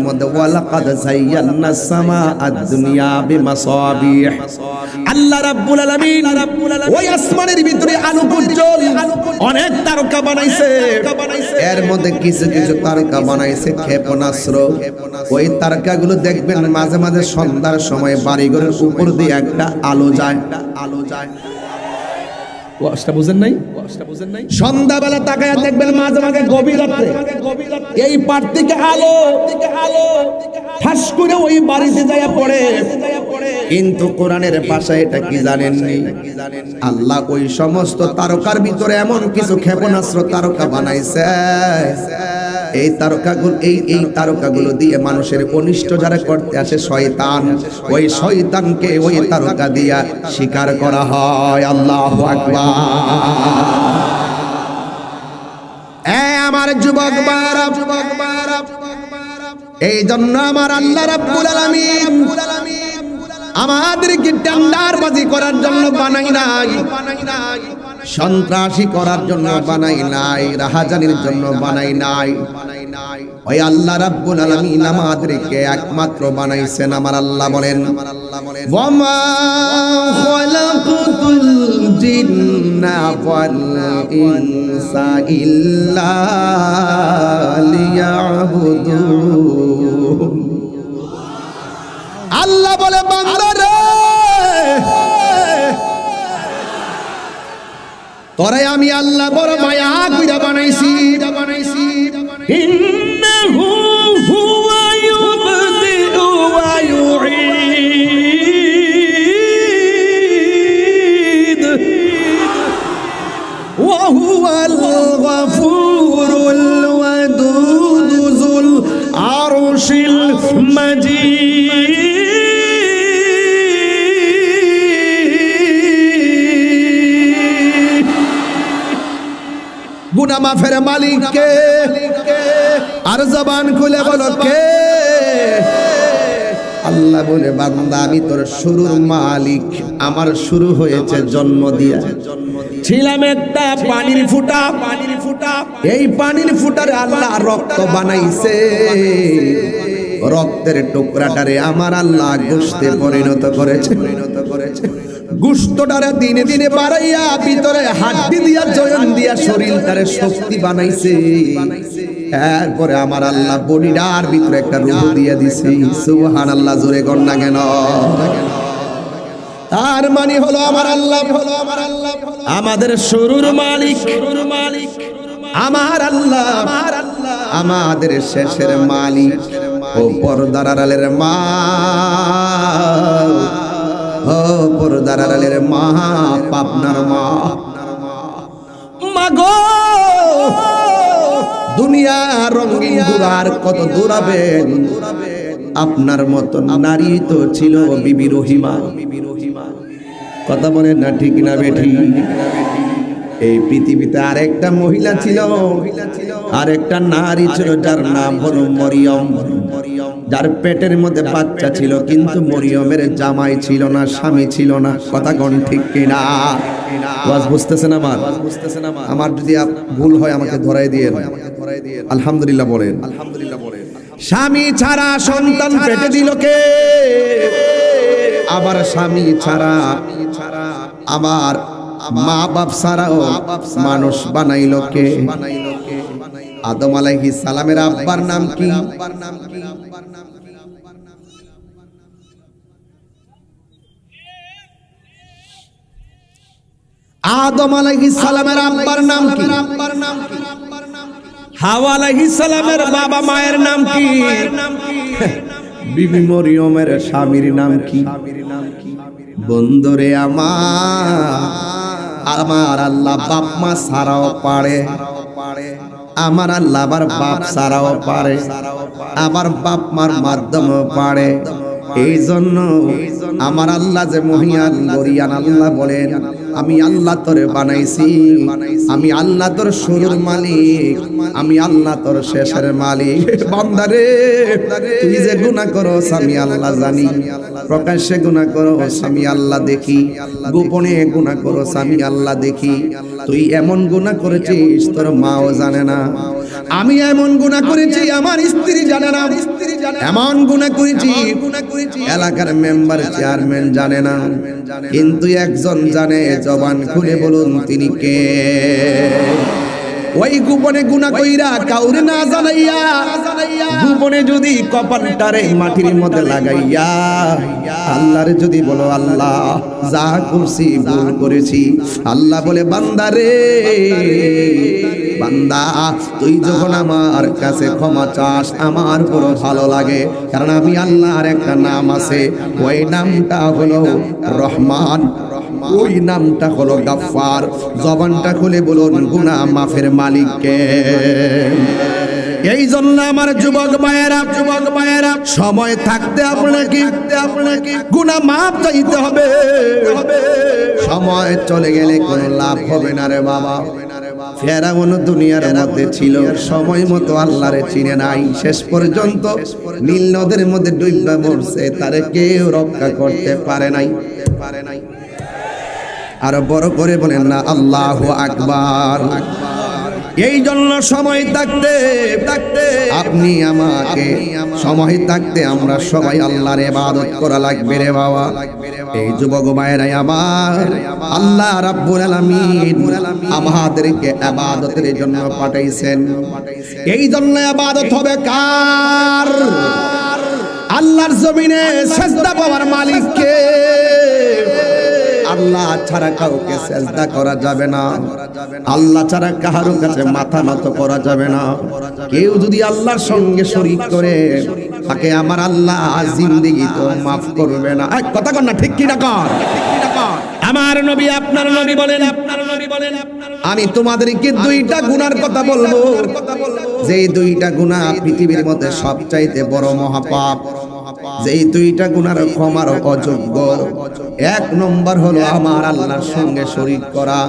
মধ্যে ওয়ালাকাদ যায়্যানাস সামাআদ দুনিয়া বিমাসাবিহ। আল্লাহ রাব্বুল আলামিন ওই আসমানের ভিতরে আলো উজ্জ্বল অনেক তারকা বানাইছে। এর মধ্যে কিছু কিছু তারকা বানাইছে ক্ষেপণাস্ত্র। ওই তারকাগুলো দেখবেন মাঝে মাঝে সন্ধ্যার সময় বাড়িঘরের উপর দিয়ে একটা আলো যায়। ওয়াজটা বুঝেন নাই? সন্ধ্যাবেলা তাকায়া দেখবেন মাঝে মাঝে গভীর রাতে এই পার থেকে আলো ঠাস করে ওই বাড়িতে যায় পড়ে। কিন্তু কোরআনের ভাষায় এটা কি জানেন? আল্লাহ ওই সমস্ত তারকার ভিতরে এমন কিছু ক্ষেপণাস্ত্র তারকা বানাইছে। এই তারকাগুলো দিয়ে মানুষের অনিষ্ট যারা করতে আসে শয়তান, ওই শয়তানকে ওই তারকা দিয়া শিকার করা হয়। আল্লাহু আকবার। আমার যুবক বারা, এই জন্য আমার আল্লাহ রাব্বুল আলামিন আমাদেরকে টেন্ডারবাজি করার জন্য বানাই নাই, সন্ত্রাসী করার জন্য বানাই নাই, রাহাজানির জন্য বানাই নাই। ওই আল্লাহ রাব্বুল আলামিন আমাদেরকে একমাত্র বানাইছেন। আমার আল্লাহ বলেন, ওয়ামা খালাকুতুল জিন্না ওয়াল ইনসা ইল্লা লিয়াবুদুন। আল্লাহ বলে, বান্দা রে, তোরে আমি আল্লাহ বড় মায়া কইরা বানাইছি। ইন্নাহু হুয়া ইউবদিউ ওয়া ইউঈদ ওয়া হুয়াল গফুরুল ওয়াদুদ যুল আরশিল মাজিদ। গুনাহ মাফের মালিক কে? আর জবান খুলে বলো কে? আল্লাহ বলে, বান্দা আমি তোর শুরুর মালিক। আমার শুরু হয়েছে জন্ম দিয়া। ছিলাম একটা পানির ফুটা, এই পানির ফুটারে আল্লাহ রক্ত বানাইছে। রক্তের টুকরাটারে আমার আল্লাহ গোশতে পরিণত করেছে। গোশতটারে দিনে দিনে বাড়াইয়া ভিতরে হাড্ডি দিয়া জয়েন দিয়া শরীরটারে শক্তি বানাইছে। এরপরে আমার আল্লাহ বডিটার ভিতরে একটা রূহ দিয়া দিছে। সুবহানাল্লাহ, জোরে কর না কেন? তার মানে হলো আমার আল্লাহ আমাদের শুরুর মালিক, আমার আল্লাহ আমাদের শেষের মালিক। ও পর্দার আড়ালের মা, ও পর্দার আড়ালের মা, পাপনার মা, মাগো দুনিয়া রঙিন ঘুরার কত দূরাবেন। আপনার মতো নারী তো ছিল বিবি রহিমা। কথা বলেন না ঠিক না বেঠি? এই পৃথিবীতে আরেকটা মহিলা ছিল, আরেকটা নারী ছিল, যার নাম হলো মরিয়ম। যার পেটের মধ্যে বাচ্চা ছিল, কিন্তু মরিয়মের জামাই ছিল না, স্বামী ছিল না। কথা কোন ঠিক কিনা? ওয়াজ বুঝতেছেন আমার? আমার যদি ভুল হয় আমাকে ধরাই দিয়ে আলহামদুলিল্লাহ বলেন। স্বামী ছাড়া সন্তান পেটে দিল কে? আবার স্বামী ছাড়া আমার মা বাপ ছাড়াও মানুষ বানাইল কে? আদম আলাইহিস সালামের আব্বার নাম কি? আদম আলাইহিস সালামের আব্বার নাম কি? হাওয়া আলাইহিস সালামের বাবা মায়ের নাম কি? বিবি মরিয়মের স্বামীর নাম কি? বন্ধুরে আমার আল্লাহ বাপ মা ছাড়াও পারে। আমার আল্লাহ আবার বাপ ছাড়াও পারে, আবার বাপ মার মাধ্যমেও পারে। এই জন্য আমার আল্লাহ যে মহিয়ান গরিয়ান, আল্লাহ বলেন, আমি আল্লাহ তোরে বানাইছি, আমি আল্লাহ তোর শুরুর মালিক, আমি আল্লাহ তোর শেষের মালিক। বান্দারে, তুই যে গুনাহ করস আমি আল্লাহ জানি, প্রকাশ্যে গুনাহ করস আমি আল্লাহ দেখি, গোপনে গুনাহ করস আমি আল্লাহ দেখি। তুই এমন গুনাহ করেছিস তোর মাও জানে না, আমি এমন গুনাহ করেছি আমার স্ত্রী জানে না, এমন গুনাহ করেছি এলাকার মেম্বার চেয়ারম্যান জানে না, কিন্তু একজন জানে। জবান খুলে বলুন তিনি কে? ওই গোপনে গুনাহ কইরা কাউরে না জানাইয়া গোপনে যদি কপালটারে মাটির মধ্যে লাগাইয়া আল্লাহরে যদি বলো আল্লাহ যা করছি ভুল করেছি, আল্লাহ বলে বান্দারে, বান্দা তুই যখন আমার কাছে ক্ষমা চাস আমার বড় ভালো লাগে, কারণ আমি আল্লাহর একটা নাম আছে, ওই নামটা হলো রহমান, ওই নামটা হলো গাফফার। জবানটা খুলে বলুন গুনাহ মাফের মালিককে। এই জন্য আমার যুবক ভাইয়েরা সময় থাকতে আপনাকে গুনাহ মাফ চাইতে হবে। সময় চলে গেলে কোনো লাভ হবে না রে বাবা। ফেরাউন দুনিয়ার মধ্যে ছিল, সময় মতো আল্লাহরে চিনে নাই, শেষ পর্যন্ত নীল নদের মধ্যে ডুইবা মরছে, তারে কেউ রক্ষা করতে পারে নাই। আর বড় করে বলেন না আল্লাহু আকবার। এই জন্য সময় থাকতে আপনি আমাকে সময় থাকতে আমরা সবাই আল্লাহর ইবাদত করা লাগবে রে বাবা। এই যুবক ভাইরা আমার আল্লাহ রাব্বুল আলামিন আমাদেরকে ইবাদতের জন্য পাঠাইছেন। এই জন্য ইবাদত হবে কার? আল্লাহর জমিনে সিজদা পাওয়ার মালিক কে? আল্লাহ ছাড়া কাউকে সিজদা করা যাবে না, আল্লাহ ছাড়া কারো কাছে মাথা নত করা যাবে না। কেউ যদি আল্লাহর সঙ্গে শরীক করে তাকে আমার আল্লাহ জিন্দেগি তো মাফ করবে না। এক কথা কর না, ঠিক কি না কর? আমার নবী আপনার নবী বলেন, আমি তোমাদেরকে দুইটা গুনার কথা বলবো, যেই দুইটা গুনাহ পৃথিবীর মধ্যে সবচাইতে বড় মহাপাপ, যেই দুইটা গুনার ক্ষমার অযোগ্য। এক নম্বর হলো আমার আল্লাহর সঙ্গে শরীক করা,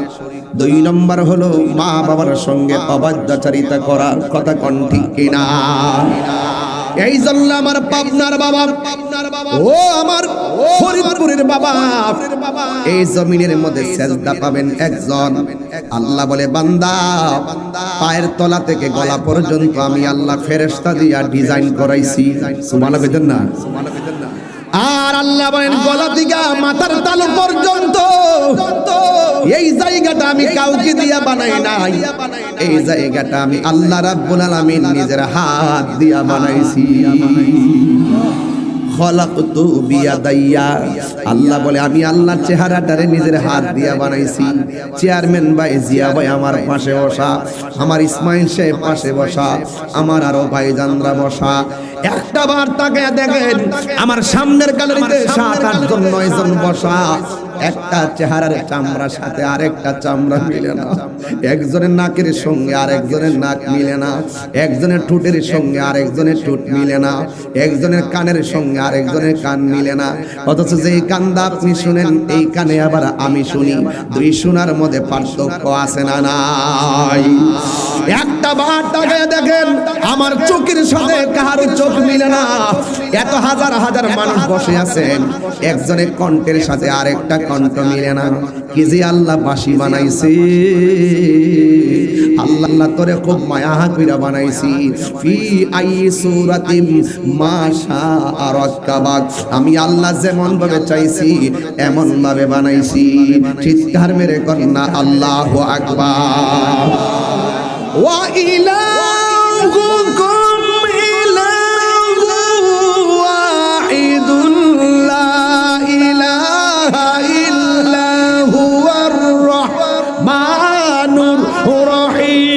দুই নম্বর হলো মা বাবার সঙ্গে অবাধ্যচারিতা করা। কথা কোন ঠিক কিনা? এই জন্য আমার পাবনার বাবা, ও আমার ফরিদপুরের বাবা, এই জমিনের মধ্যে সিজদা পাবেন একজন। আল্লাহ বলে বান্দা পায়ের তলা থেকে গলা পর্যন্ত আমি আল্লাহ ফেরেশতা দিয়া ডিজাইন করাইছি। সুবহানাল্লাহ কইতেন না? আর আল্লাহ বলেন গলা থেকে মাথার তালু পর্যন্ত এই জায়গাটা আমি কাউকে দিয়া বানাই নাই, এই জায়গাটা আমি আল্লাহ রাব্বুল আলামিন নিজের হাত দিয়া বানাইছি। খলাকতু বিয়াদাইয়া, আল্লাহ বলে আমি আল্লাহর চেহারাটারে নিজের হাত দিয়া বানাইছি। চেয়ারম্যান ভাই জিয়া ভাই আমার পাশে বসা, আমার ইসমাইল সাহেব পাশে বসা, আমার আরো ভাইজানরা বসা। একটা বার তাকে দেখেন আমার সামনের গ্যালারিতে 7-8 জন 9 জন বসা, একটা চেহারার চামড়ার সাথে আরেকটা চামড়া মিলে না, একজনের নাকের সঙ্গে আরেকজনের নাক মিলে না, একজনের ঠোঁটের সঙ্গে আরেকজনের ঠোঁট মিলে না, একজনের কানের সঙ্গে আরেকজনের কান মিলে না। অথচ যেই কানটা আপনি শুনেন এই কানে আবার আমি শুনি, দুই শোনার মধ্যে পার্থক্য আছে না নাই? একটা বার তাকায় দেখেন আমার চোখের সাথে কারো চোখ মিলে না। এত হাজার হাজার মানুষ বসে আছেন, একজনের কণ্ঠের সাথে আরেকটা কণ্ঠ মিলে না। কি যে আল্লাহ বাঁশি বানাইছে, আল্লাহ তোরে খুব মায়া কইরা বানাইছি। ফি আই সূরাতিম মা শাআ রাক্কাবাক, আমি আল্লাহ যেমন ভাবে চাইছি এমন ভাবে বানাইছি। চিৎকার মেরে কন্না আল্লাহু আকবার। ওয়া ইলাহুকুম ইলাহু ওয়াহিদুন লা ইলাহা ইল্লা হুয়ার রহমানুর রহিম।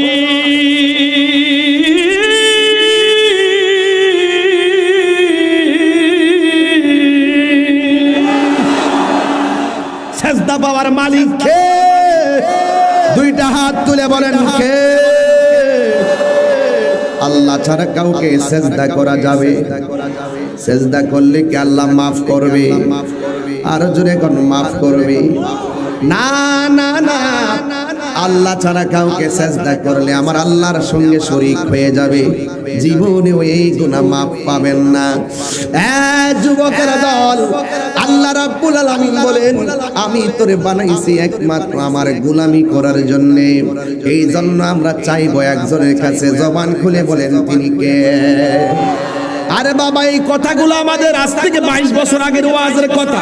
সিজদা পাওয়ার মালিক কে? দুইটা হাত তুলে বলেন কে? আল্লাহ ছাড়া কাউকে সিজদা করা যাবে? সিজদা করলে কি আল্লাহ মাফ করবে? আর জোরে কোন মাফ করবে? না না না, আল্লাহ ছাড়া কাউকে সেজদা করলে আমার আল্লাহর সঙ্গে শরীক হয়ে যাবে, জীবনেও এই গুনাহ মাফ পাবেন না। যুবকের দল, আল্লাহ রাব্বুল আলামিন বলেন আমি তোরে বানাইছি একমাত্র আমার গোলামি করার জন্য। এই জন্য আমরা চাইবো একজনের কাছে জবান খুলে বলেন তিনি কে? আরে বাবা, এই কথাগুলো আমাদের আজ থেকে 22 বছর আগের ওয়াজের কথা।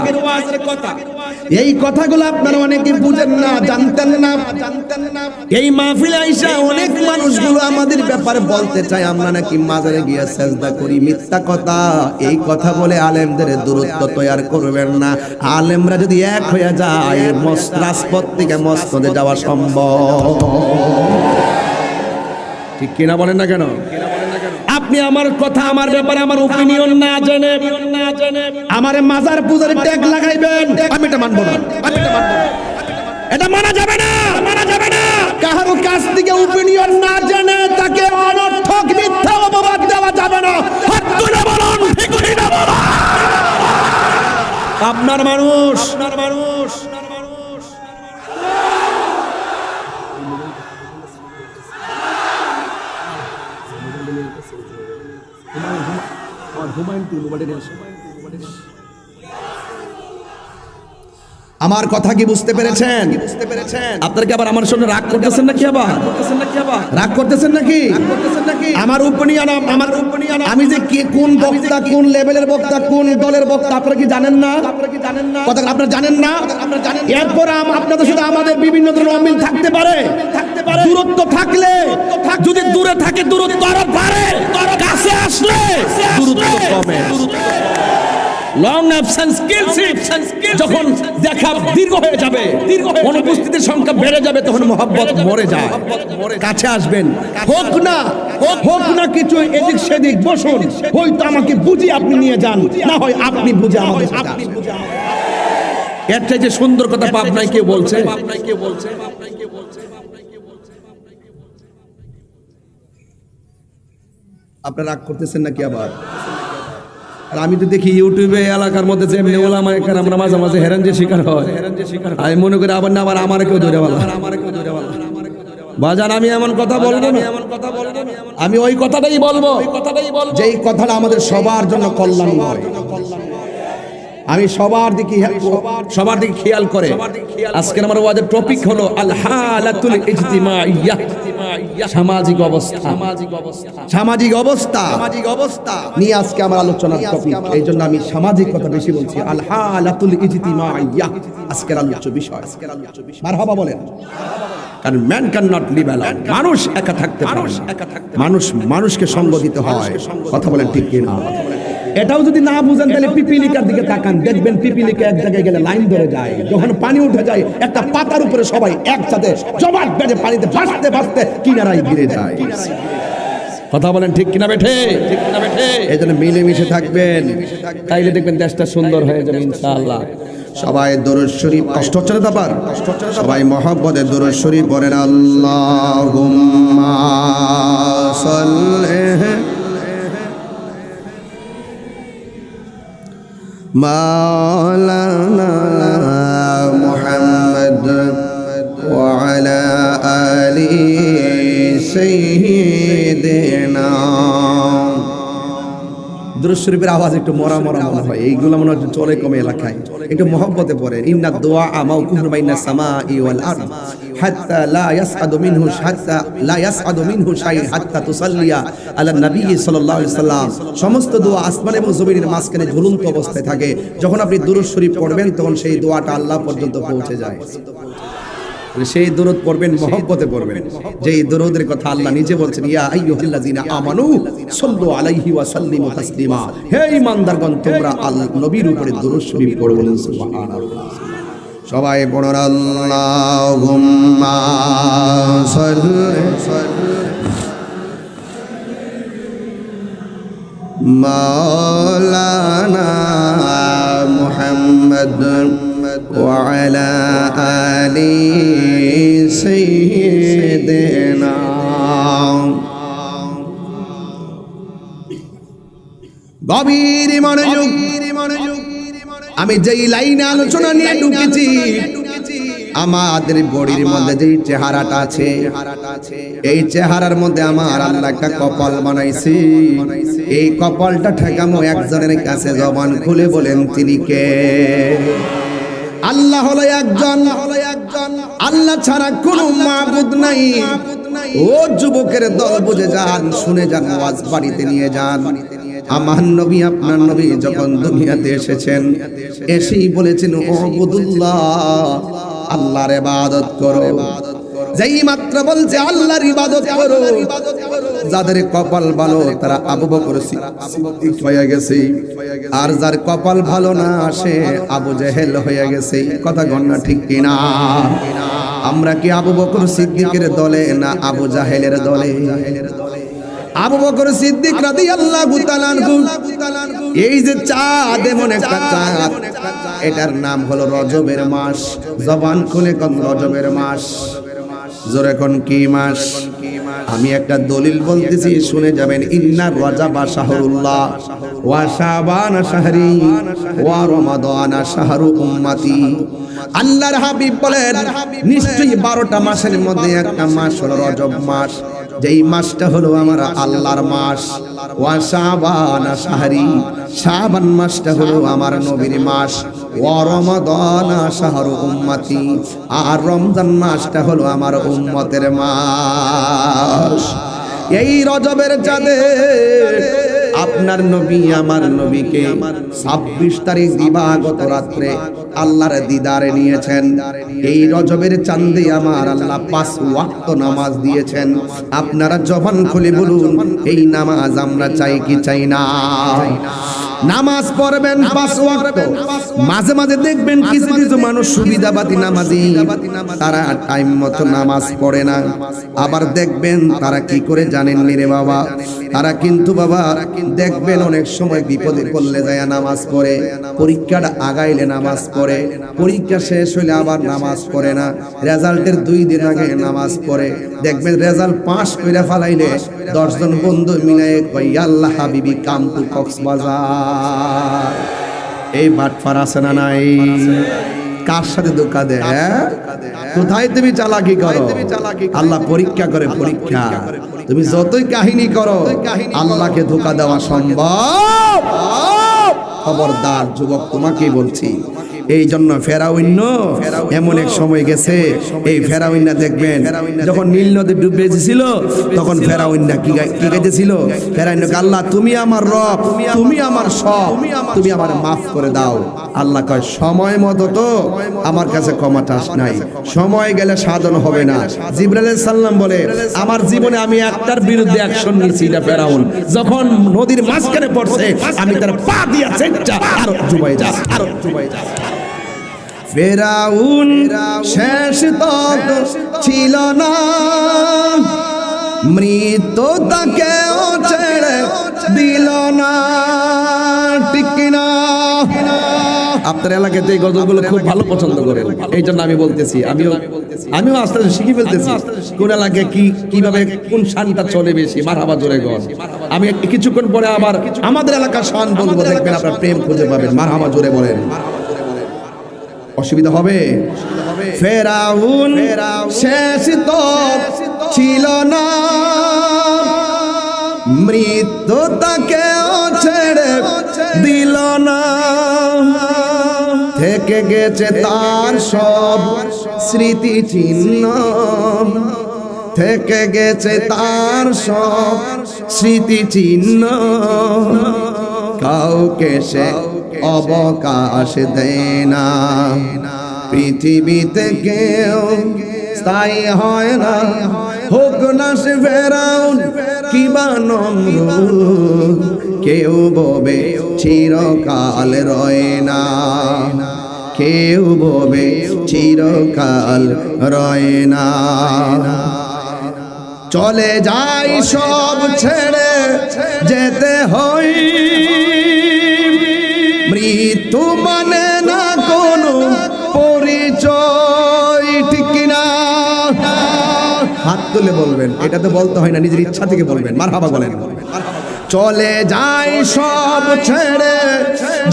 এই কথাগুলো আপনারা অনেকে বুঝেন না, জানতেন না। এই মাহফিলে আইসা অনেক মানুষগুলো আমাদের ব্যাপারে বলতে চায় আমরা নাকি মাজারে গিয়ে সেজদা করি। মিথ্যা কথা। এই কথা বলে আলেমদের দূরত্ব তৈরি করবেন না। আলেমরা যদি এক হয়ে যায় রাজপথ থেকে মসনদে যাওয়া সম্ভব। ঠিক কিনা বলেন না কেন? আপনি আমার কথা, আমার ব্যাপারে আমার ওপিনিয়ন না জেনে আমারে মাজার পূজার ট্যাগ লাগাইবেন, আমি এটা মানবো না। এটা মানা যাবে না, মানা যাবে না। কারো কাছ থেকে ওপিনিয়ন না জেনে তাকে অনর্থক মিথ্যা অপবাদ দেওয়া যাবে না। হাত তুলে বলুন ঠিক না বলুন। আপনার মানুষ, আপনার মানুষ আমার কথা কি বুঝতে পেরেছেন? আপনারা কি আবার আমার সঙ্গে রাগ করতেছেন নাকি? আবার রাগ করতেছেন নাকি? আমার ওপিনিয়ন, আমার ওপিনিয়ন, আমি যে কোন বক্তা, কোন লেভেলের বক্তা, কোন দলের বক্তা আপনারা কি জানেন না? কথা আপনারা জানেন না? এরপর আপনাদের সাথে আমাদের বিভিন্ন ধরনের অমিল থাকতে পারে। দূরত্ব থাকলে, যদি দূরে থাকে দূরত্ব আরো বাড়ে, কাছে আসলে দূরত্ব কমে। লং অ্যাবসেন্স কিলস ইট। যখন দেখা দীর্ঘ হয়ে যাবে, অনুপস্থিতির সংখ্যা বেড়ে যাবে, তখন মহব্বত মরে যায়। কাছে আসবেন, হোক না কিছু এদিক সেদিক, বসুন, হয়তো আমাকে বুঝি আপনি নিয়ে যান, না হয় আপনি বুঝে আমাদের সাথে আসেন। এর থেকে সুন্দর কথা পাবনায় কে বলছে? আপনারা রাগ করতেছেন নাকি আবার? আর আমি তো দেখি ইউটিউবে এলাকার মধ্যে যে এমনি ওলামা এখানে আমরা মাঝে মাঝে হেরান যে শিকার হয়, আমি মনে করি আবার না আবার আমার কেউ ধরে বলা বাজান। আমি এমন কথা বলবো না, আমি ওই কথাটাই বলবো যেই কথাটা আমাদের সবার জন্য কল্যাণ হয়। আমি সবার দিকে খেয়াল করে আজকে আমার ওয়াজের টপিক হলো আল হালাতুল ইজতিমাইয়্যাহ, সামাজিক অবস্থা নিয়ে আজকে আমার আলোচনার টপিক। এই জন্য আমি সামাজিক কথা বেশি বলছি। আল হালাতুল ইজতিমাইয়্যাহ আজকের আলোচ্য বিষয়। মারহাবা বলেন। কারণ man can not live alone, মানুষ একা থাকতে পারে না, মানুষকে সঙ্গ দিতে হয়। কথা বলেন ঠিক কিনা? এটাও যদি না বুঝেন তাহলে পিপিলিকার দিকে তাকান, দেখবেন পিপিলিকা এক জায়গায় গেলে লাইন ধরে যায়। যখন পানি উঠে যায় একটা পাতার উপরে সবাই একসাথে জমাট বেঁধে পানিতে ভাসতে ভাসতে কিনারায় গিরে যায়। কথা বলেন ঠিক কিনা বেঠে? এই জন্য মিলেমিশে থাকবেন, তাইলে দেখবেন দেশটা সুন্দর হয়ে যাবে ইনশাআল্লাহ। সবাই দরুদ শরীফ, কষ্ট হচ্ছে না তারপর? সবাই মহব্বতে দরুদ শরীফ পড়েন। আল্লাহুম্মা সাল্লি মাওলানা মুহাম্মদ ওয়া আলা আলি সাইয়্যিদিনা। দুরূদ শরীফের আওয়াজ একটু মরা মনে হয়, এইগুলো মনে হয় চলে কমে এলাকায়। একটু মহব্বতে পড়েন। ইন্না দুআ মাওকুফুন বাইনা সামাই ওয়াল আরদ হাত্তা লা ইয়াসআদু মিনহু শাই হাত্তা তুসাল্লিয়া আলা নবী সাল্লাল্লাহু আলাইহি সাল্লাম। সমস্ত দোয়া আসমান এবং জমিনের মাঝখানে ঝুলন্ত অবস্থায় থাকে। যখন আপনি দুরূদ শরীফ পড়বেন তখন সেই দোয়াটা আল্লাহ পর্যন্ত পৌঁছে যায়। সেই দরুদ পড়বেন, মহব্বতে পড়বেন। যেই দরুদের কথা আল্লাহ নিজে বলছেন, ইয়া আইয়ুহাল্লাযিনা আমানু সাল্লু আলাইহি ওয়া সাল্লিমু তাসলিমা। হে ঈমানদারগণ, তোমরা আল্লাহর নবীর উপরে দরুদ শরীফ পড়ো, বলেন সুবহানাল্লাহ। সবাই পড়ুন আল্লাহুম্মা সাল্লি মাওলানা মুহাম্মদ ওয়া আলা আলি সাইয়্যিদিনা। গভীর মনোযোগ। আমি যেই লাইনে আলোচনা নিয়ে ঢুকেছি আমাদের বডির মধ্যে যে চেহারাটা আছে, এই চেহারার মধ্যে আমার আল্লাহ একটা কপাল বানাইছে। এই কপালটা ঠেকামো একজনের কাছে, জবান খুলে বলেন তিনি কে? আল্লাহ হলো একজন, আল্লাহ ছাড়া কোনো মাবুদ নাই। ও যুবকের দল, বুঝে যান, শুনে যান, ওয়াজ বাড়িতে নিয়ে যান। আমার নবী, আপনার নবী যখন দুনিয়াতে এসেছেন, এসেই বলেছেন উবুদুল্লাহ, আল্লাহর ইবাদত করো। যেই মাত্র বলছে আল্লাহর ইবাদত করো, যাদের কপাল ভালো তারা আবু বকর সিদ্দিক হয়ে গেছে, আর যার কপাল ভালো না সে আবু জেহেল হয়ে গেছে। কথা গণনা ঠিক কিনা? আমরা কি আবু বকর সিদ্দিকের দলে না আবু জাহেলের দলে? আবু বকর সিদ্দিক রাদিয়াল্লাহু তাআলা আনহু, এই যে চাঁদ, এমন একটা চাঁদ, এটার নাম হলো রজবের মাস। জবান খুলে কোন রজবের মাস? জোরে কোন কি মাস? আমি একটা দলিল বলতেছি, শুনে যাবেন। ইন্নার রজবা শাহরুল্লাহ ওয়া শাবান শাহরি ওয়া রমাদান শাহরু উম্মতি। আল্লাহর হাবিব বলেন, নিশ্চয়ই 12টা মাসের মধ্যে একটা মাস হলো রজব মাস, যেই মাসটা হলো আমার আল্লাহর মাস। ওয়া শাবান শাহরি, শাবান মাসটা হলো আমার নবীর মাস। ওয়া রমাদান শাহরু উম্মতি, আর রমজান মাসটা হলো আমার উম্মতের মাস। এই রজবের চাঁদে আপনার নবী আমার নবীকে 26 তারিখ দিবাগত রাত্রে আল্লাহর দিদারে নিয়েছেন। এই রজবের চাঁদে আমার আল্লাহ 5 ওয়াক্ত নামাজ দিয়েছেন। আপনারা জবান খুলে বলুন, এই নামাজ আমরা চাই কি চাই না? নামাজ পড়বেন 5 ওয়াক্ত। মাঝে মাঝে দেখবেন কিছু কিছু মানুষ সুবিধাবাদী নামাজি, তারা টাইম মতো নামাজ পড়ে না। আবার দেখবেন তারা কি করে জানেন রে বাবা, তারা কিন্তু বাবা দেখবেন অনেক সময় বিপদে পড়লে যায় নামাজ পড়ে, পরীক্ষাটা আগাইলে নামাজ পড়ে, পরীক্ষা শেষ হইলে আবার নামাজ পড়ে না, রেজাল্টের 2 দিন আগে নামাজ পড়ে। দেখবেন রেজাল্ট পাস করে ফেলাইলে 10 জন বন্ধু মিলে কই আল্লাহ হাবিবি কাম টু কক্সবাজার। এই বাটফার আছে না নাই? কার সাথে ধোঁকা দেয়? কোথায় তুমি চালাকি করো? আল্লাহ পরীক্ষা করে, পরীক্ষা। তুমি যতই কাহিনী করো, আল্লাহকে ধোঁকা দেওয়া সম্ভব? খবরদার যুবক, তোমাকেই বলছি। এই জন্য ফেরাউন এমন এক সময় গেছে, এই ফেরাউন দেখবেন যখন নীল নদী ডুবেছিল, তখন ফেরাউন কি গাইতেছিল? ফেরাউন, আল্লাহ তুমি আমার রব, তুমি আমার সব, তুমি আমার মাফ করে দাও। আল্লাহ কয়, সময় মতো তো আমার কাছে ক্ষমা চাস নাই, সময় গেলে সাধন হবে না। জিবরাইল আলাইহিস সালাম বলে, আমার জীবনে আমি একটার বিরুদ্ধে অ্যাকশন নিয়েছি, এটা ফেরাউন। যখন নদীর মাঝখানে পড়ছে, আমি তার পা দিয়া চেষ্টা আরো ডুবাই যা, আরো ডুবাই যা। ফেরাউন শেষ তক ছিল না, মৃত্যু তাকেও ছেড়ে দিল না। ঠিক কিনা? আপনার এলাকাতে এই গজলগুলো খুব ভালো পছন্দ করে, এই জন্য আমি বলতেছি। আমিও আস্তে আস্তে শিখে ফেলতেছি কোন এলাকায় কিভাবে কোন শানটা চলে বেশি। মারহাবা জোরে গন। আমি কিছুক্ষণ পরে আবার আমাদের এলাকার শান বলবো, দেখবেন আপনার প্রেম খুঁজে পাবেন। মারহাবা জোরে বলেন, অসুবিধা হবে? ফেরাউন শেষ তো ছিল না, মৃত্যু তাকেও ছেড়ে দিল না। থেকে গেছে তার সব স্মৃতি চিহ্ন, থেকে গেছে তার সব স্মৃতি চিহ্ন। কাউকে সে অবকাশ দেয় না, পৃথিবীতে কেউ স্থায়ী হয় না। হোক না সে ফেরাউন কিবা নমরুদ, কেউ ববে চিরকাল রয় না, কেউ ববে চিরকাল রয় না। চলে যাই সব ছেড়ে যেতে হয়, মৃত্যু মানে না কোনো পরিচয়। ঠিক কিনা? হাত তুলে বলবেন, এটা তো বলতে হয় না, নিজের ইচ্ছা থেকে বলবেন। মারহাবা বলেন। চলে যাই সব ছেড়ে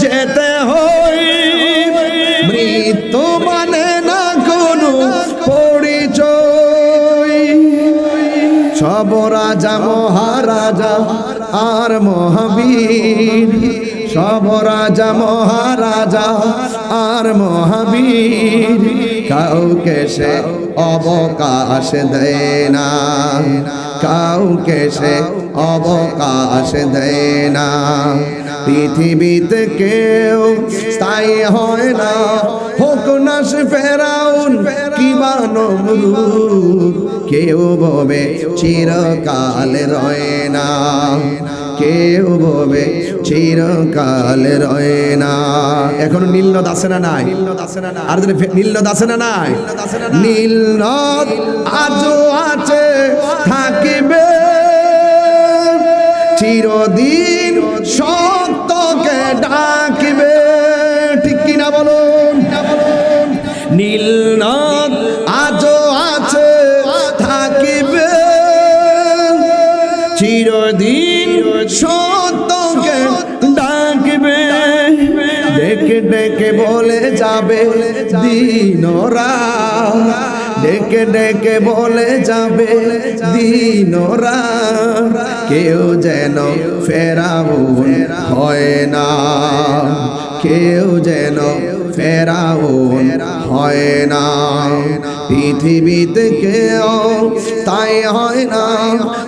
যেতে হয়, মৃত্যু মানে না কোনো সব রাজা মহারাজা আর মহাবীর, সব রাজা মহারাজা আর মহাবীর, কাউকে সে অবকাশ দেয় না, কাউকে সে অবকাশ দেয় না। পৃথিবীতে কেউ স্থায়ী হয় না, হোক না সে ফেরাউন কিংবা নমরুদ, কেউ ববে চিরকাল রয় না, কেউ ববে চিরকাল রয় না। এখন নীলনদ আছে না নাই? আর নীলনদ আছে না নাই? নীলনদ আজও আছে, থাকিবে চিরদিন, সত্যকে ডাকিবে। ঠিক কিনা বলুন? নীলনদ আজও আছে, থাকিবে চিরদিন, সত্যকে ডাকবে। ডেকে ডেকে বলে যাবে দিনরাত, ডেকে ডেকে বলে যাবে দিনরাত, কেউ যেন ফেরাউন হয় না, কেউ যেন ফেরাউন হয় না। পৃথিবীতে কেউ তাই হয় না,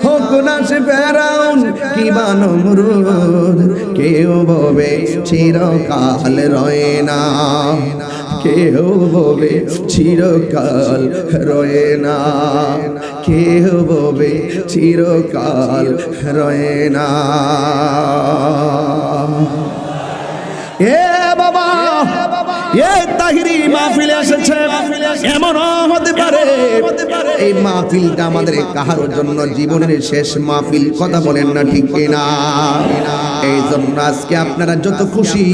হোক না সে ফেরাউন কিংবা নমরুদ, কেউ ববে চিরকাল রয় না, কেউ ববে চিরকাল রয় না, কেউ ববে চিরকাল রয় না। এ বাবা, এ তাহিরি মাহফিলে এসেছে, এমন হতে পারে এই মাহফিলটা আমাদের কাহার জন্য জীবনের শেষ মাহফিল। কথা বলেন না ঠিক কিনা? এই জন্য আজকে আপনারা যত খুশি,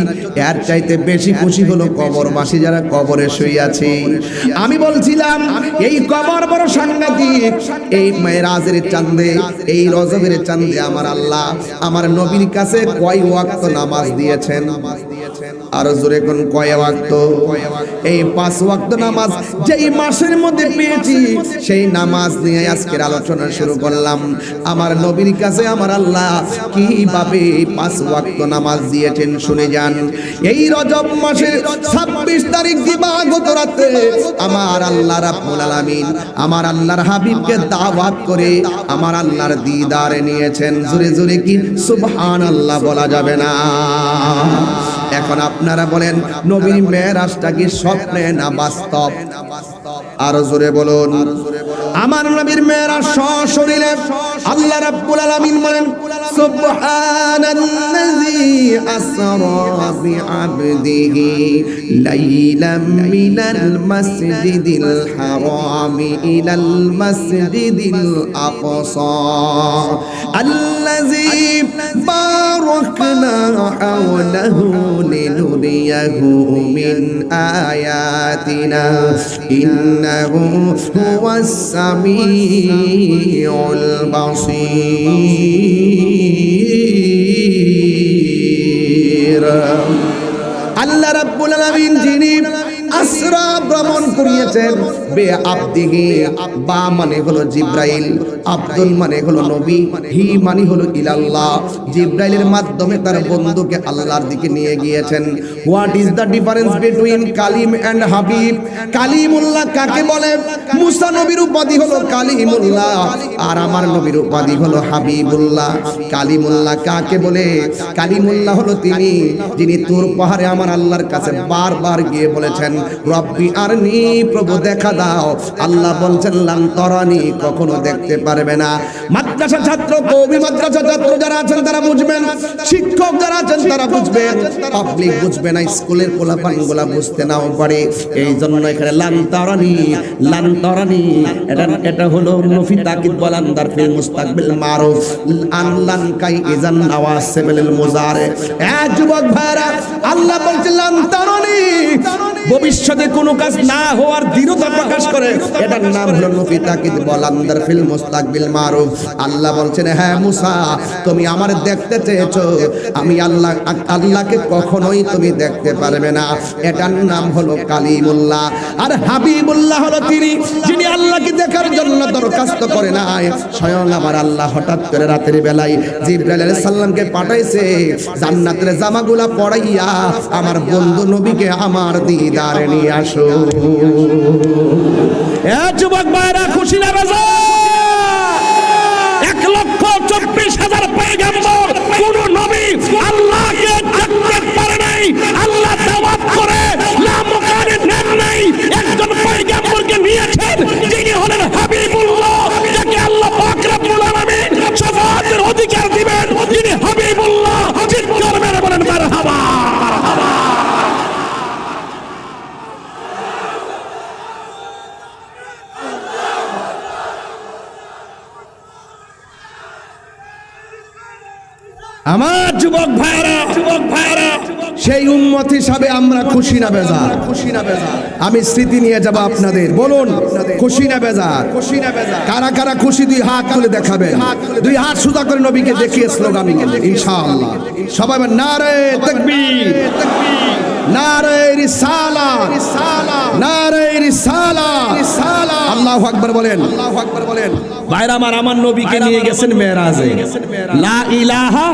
এর চাইতে বেশি খুশি হলো কবরবাসী যারা কবরে শুয়ে আছে। আমি বলছিলাম এই কবর বড় সাংঘাতিক। এই মেরাজের চাঁদে, এই রজবের চাঁদে আমার আল্লাহ আমার নবীর কাছে কয় ওয়াক্ত নামাজ দিয়েছেন? আর জোরে কোন কয় ওয়াক্ত? এই 5 ওয়াক্ত নামাজ যেই মাসের মধ্যে পেয়েছি, সেই নামাজ নিয়ে আজকের আলোচনা শুরু করলাম। আমার নবীর কাছে আমার আল্লাহ কিভাবে 5 ওয়াক্ত নামাজ দিয়েছেন শুনে যান। এই রজব মাসের 26 তারিখ দিবাগত রাতে আমার আল্লাহ রাব্বুল আলামিন আমার আল্লাহর হাবিবকে দাওয়াত করে আমার আল্লাহর দিদারে নিয়েছেন। জোরে জোরে কি সুবহানাল্লাহ বলা যাবে না? এখন আপনারা বলেন, নবীর মেরাজটা কি স্বপ্নে না বাস্তব? আর জোরে বলুন। আমার নবীর মেরাজ সশরীরে। আল্লাহ রাব্বুল আলামিন বলেন, সুবহানাল্লাযী আসরা বিআবদিহি লাইলাম মিনাল মাসজিদিল হারামি ইলাল মাসজিদিল আকসা আল্লাযী বারাকনা হাওলাহু লিনুরিয়াহু মিন আয়াতিনা ইন্নাহু হুয়াস সামিউল বাসীর। আল্লাহ রাব্বুল আলামিন যিনি আসরা ভ্রমণ করিয়েছেন বে আবদিহি, বা মানে হলো জিব্রাইল, আব্দুল মানে হলো নবী, হি মানে হলো ইলাল্লাহ। জিব্রাইলের মাধ্যমে তার বন্ধুকে আল্লাহর দিকে নিয়ে গিয়েছেন। What is the difference between Kalim and Habib? Kalimullah কাকে বলে? মুসা নবীর উপাধি হলো কালিমুল্লাহ, আর আমার নবীর উপাধি হলো হাবিবুল্লাহ। কালিমুল্লাহ কাকে বলে? কালিমুল্লাহ হলো তিনি যিনি তুর পাহাড়ে আমার আল্লাহর কাছে বারবার গিয়ে বলেছেন, রব্বি আরনি, প্রভু দেখা দাও। আল্লাহ বলছেন লান তারানি, কখনো দেখতে পারবে না। মাদ্রাসা ছাত্র, কওমি মাদ্রাসা ছাত্র যারা আছেন তারা বুঝবেন, শিক্ষক যারা আছেন তারা বুঝবেন, পাবলিক বুঝবে না, স্কুলের পোলাপানগুলা বুঝতে নাও পারে। এই জন্য এখানে লান তারানি, লান তারানি এটা হলো নফি তাকিদ বলান্দার ফিল মুস্তাকবিল মারুফ আনলান কাই ইজান নাওয়াসিবিল মুজারে। এ যুবক ভাইরা, আল্লাহ বলছেন লান তারানি, ভবিষ্যতে কোনো কাজ না হওয়ার দৃঢ়তা প্রকাশ করে, এটার নাম হলো নফি তাকিদ বলান্দার ফিল মুস্তাকবিল বিল মারুফ। আল্লাহ বলছেন হ্যাঁ মুসা, তুমি আমার দেখতে চেয়েছো, আমি আল্লাহকে কখনোই তুমি দেখতে পারবে না। এটার নাম হলো কালিমুল্লাহ। আর হাবিবুল্লাহ হলো তিনি যিনি আল্লাহকে দেখার জন্য দরখাস্ত করে নাই। স্বয়ং আমার আল্লাহ হঠাৎ করে রাতের বেলায় জিবরাইল আলাইহিস সালামকে পাঠাইছে, জান্নাতের জামাগুলা পরাইয়া আমার বন্ধু নবীকে আমার দিদারে নিয়ে আসো। এ যুবক ভাইরা, খুশি না বেজা? 1,24,000 পয়গম্বর, কোন নবী আল্লাহকে দেখতে পারে নাই। আল্লাহ দাওয়াত করে লা মুকানে নেন নাই, একজন পয়গম্বরকে নিয়েছেন যিনি হলেন হাবিবুল্লাহ, যাকে আল্লাহ পাক রব্বুল আলামিন শাফাআতের অধিকার দিবেন, যিনি হাবিবুল্লাহ। চিৎকার মেরে বলেন মারহাবা। আমার যুবক ভাইরা, সেই উম্মত হিসাবে আমরা খুশি না বেজার? আমি স্মৃতি নিয়ে যাব আপনাদের। বলুন খুশি না বেজার? কারা কারা খুশি? দুই হাত তুলে দেখাবেন। দুই হাত সোজা করে নবীকে দেখিয়ে স্লোগান ইনশাআল্লাহ। সবাই নারে তাকবীর, নারে রিসালাত, নারে রিসালাত, আল্লাহু আকবার বলেন। ভাইরা আমার, আমার নবীকে নিয়ে গেছেন মেরাজে। লা ইলাহা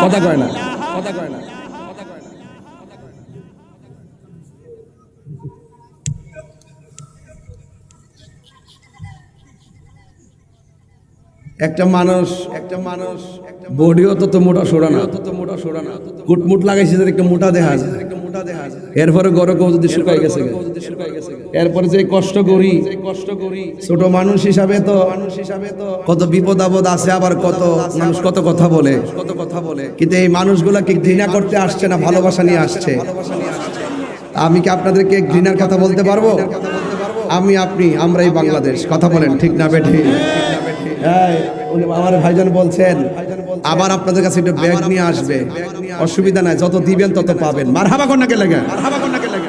কথা কয় না, একটা মানুষ বডিও তত মোটা সোড়া না, কুটমুট লাগাইছে যে একটা মোটা দেখা যায়, এরপরে গরক যদি শুকাই গেছে, এরপরে যে কষ্ট করি ছোট মানুষ হিসাবে তো কত বিপদ আপদ আছে, আবার কত মানুষ কত কথা বলে, কিন্তু এই মানুষগুলাকে ঘৃণা করতে আসছে না, ভালোবাসা নিয়ে আসছে। আমি কি আপনাদেরকে ঘৃণার কথা বলতে পারবো? আমি আপনি আমরাই বাংলাদেশ। কথা বলেন ঠিক না বেঠি? আমার ভাইজান বলছেন আবার আপনাদের কাছে একটা ব্যাগ নিয়ে আসবে, অসুবিধা নাই, যত দিবেন তত পাবেন। মারহাবা কোন নাকি লাগে?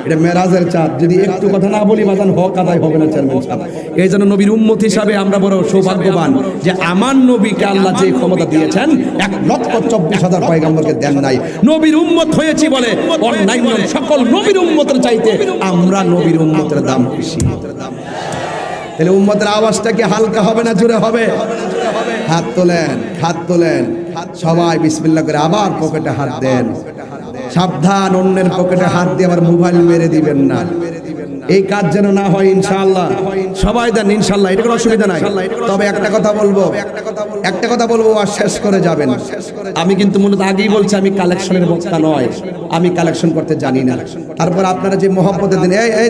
এটা মেরাজের চাঁদ, যদি একটু কথা না বলি বাজান হক আদায় হবে না চেয়ারম্যান সাহেব। এই জন্য নবীর উম্মত হিসাবে আমরা বড় সৌভাগ্যবান যে আমার নবীকে আল্লাহ যে ক্ষমতা দিয়েছেন 1,24,000 পয়গম্বরকে দেন নাই। নবীর উম্মত হয়েছি বলে অন্যান্য সকল নবীর উম্মতের চাইতে আমরা নবীর উম্মতের দাম বেশি। তাহলে উম্মতের আওয়াজটা কি হালকা হবে না জোরে হবে? হাত তোলেন, হাত তোলেন সবাই বিসমিল্লাহ করে, আবার পকেটে হাত দেন। সাবধান, অন্যের পকেটে হাত দিয়ে আবার মোবাইল মেরে দিবেন না, এই কাজ যেন না হয় ইনশাআল্লাহ। সবাই দেন ইনশাআল্লাহ, এটা কোনো অসুবিধা নাই। তবে একটা কথা বলবো আর শেষ করে যাবেন। আমি কিন্তু মূলত আগেই বলছি আমি কালেকশনের বক্তা নয়, আমি কালেকশন করতে জানি না। তারপর আপনারা যে মহব্বতে দেন, এই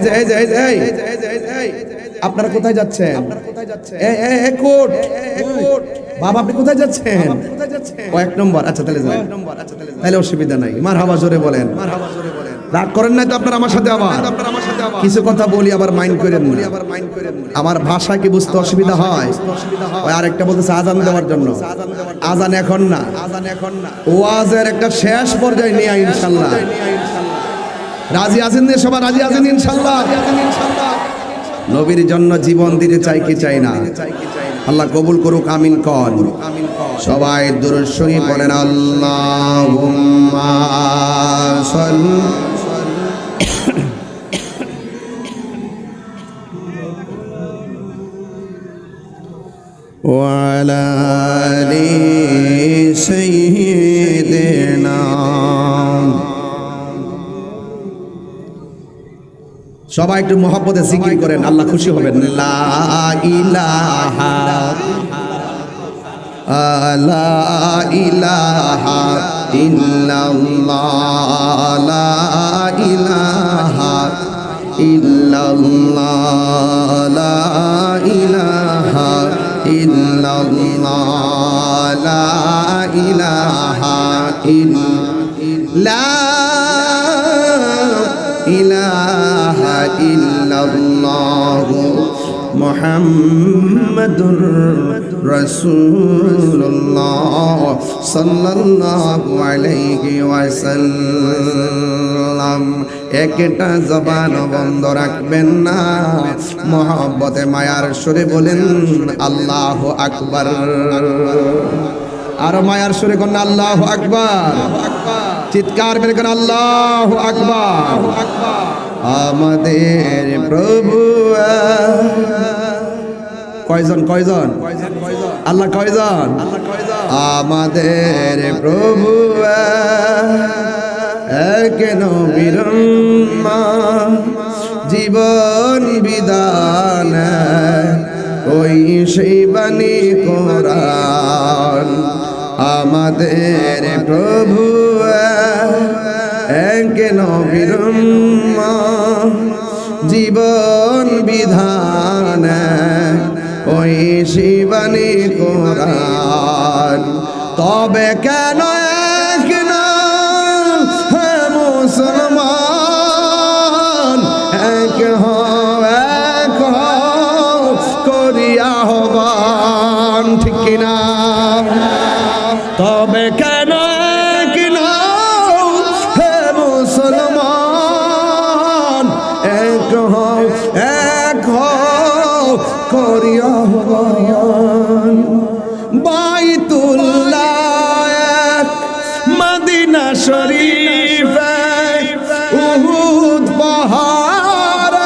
আপনারা কোথায় যাচ্ছেন? বাবা আপনি কোথায় যাচ্ছেন? এক নম্বর। আচ্ছা তাহলে অসুবিধা নাই। মারহাবা জোরে বলেন। রাগ করেন নাই তো আপনারা আমার সাথে? আবার কিছু কথা বলি আবার মাইন্ড করেন, আমার ভাষা কি বুঝতে অসুবিধা হয়? ওই আরেকটা বলতেছে আজান দেওয়ার জন্য। আজান এখন না, ওয়াজের একটা শেষ পর্যায়ে নিয়ে ইনশাআল্লাহ। রাজি আছেন? সবাই রাজি আছেন ইনশাআল্লাহ? নবীর জন্য জীবন দিতে চাই কি চাই না? আল্লাহ কবুল করুক, আমিন কন। সবাই দুরূদ শরীফ পড়েন। আল্লাহুম্মা সাল্লি ওয়া আলা আলি সাইয়্যিদিনা। সবাই একটু মহব্বতে জিকির করেন, আল্লাহ খুশি হবেন। লা ইলাহা লা ইলাহা ইল্লাল্লাহ, লা ইলাহা ইল্লাল্লাহ, লা ইলাহা ইল্লাল্লাহ, লা ইলাহা ইল্লাল্লাহ, ইলাহা ইল্লাল্লাহ মুহাম্মাদুর রাসূলুল্লাহ সাল্লাল্লাহু আলাইহি ওয়াসাল্লাম। একটা জবান বন্ধ রাখবেন না, মহব্বতে মায়ার সুরে বলেন আল্লাহু আকবার। আর মায়ার সুরে কোন আল্লাহু আকবার, চিৎকার মেরে কোন আল্লাহু আকবার। আমাদের প্রভু কয়জন কয়জন আল্লাহ কয়জন? আমাদের প্রভু এক নবীর জীবন বিধান, ওই সেই বাণী কোরআন। আমাদের প্রভু এক নবীর জীবন বিধান, ওই সেই বাণী কোরআন। তবে কেন এক না হে মুসলমান, এক করিয়া হবান, ঠিক কিনা? তবে কেন এক না হে মুসলমান, এক করিয়া হবান। বাইতুল্লাহ মদিনা শরীফ উহুদ পাহাড়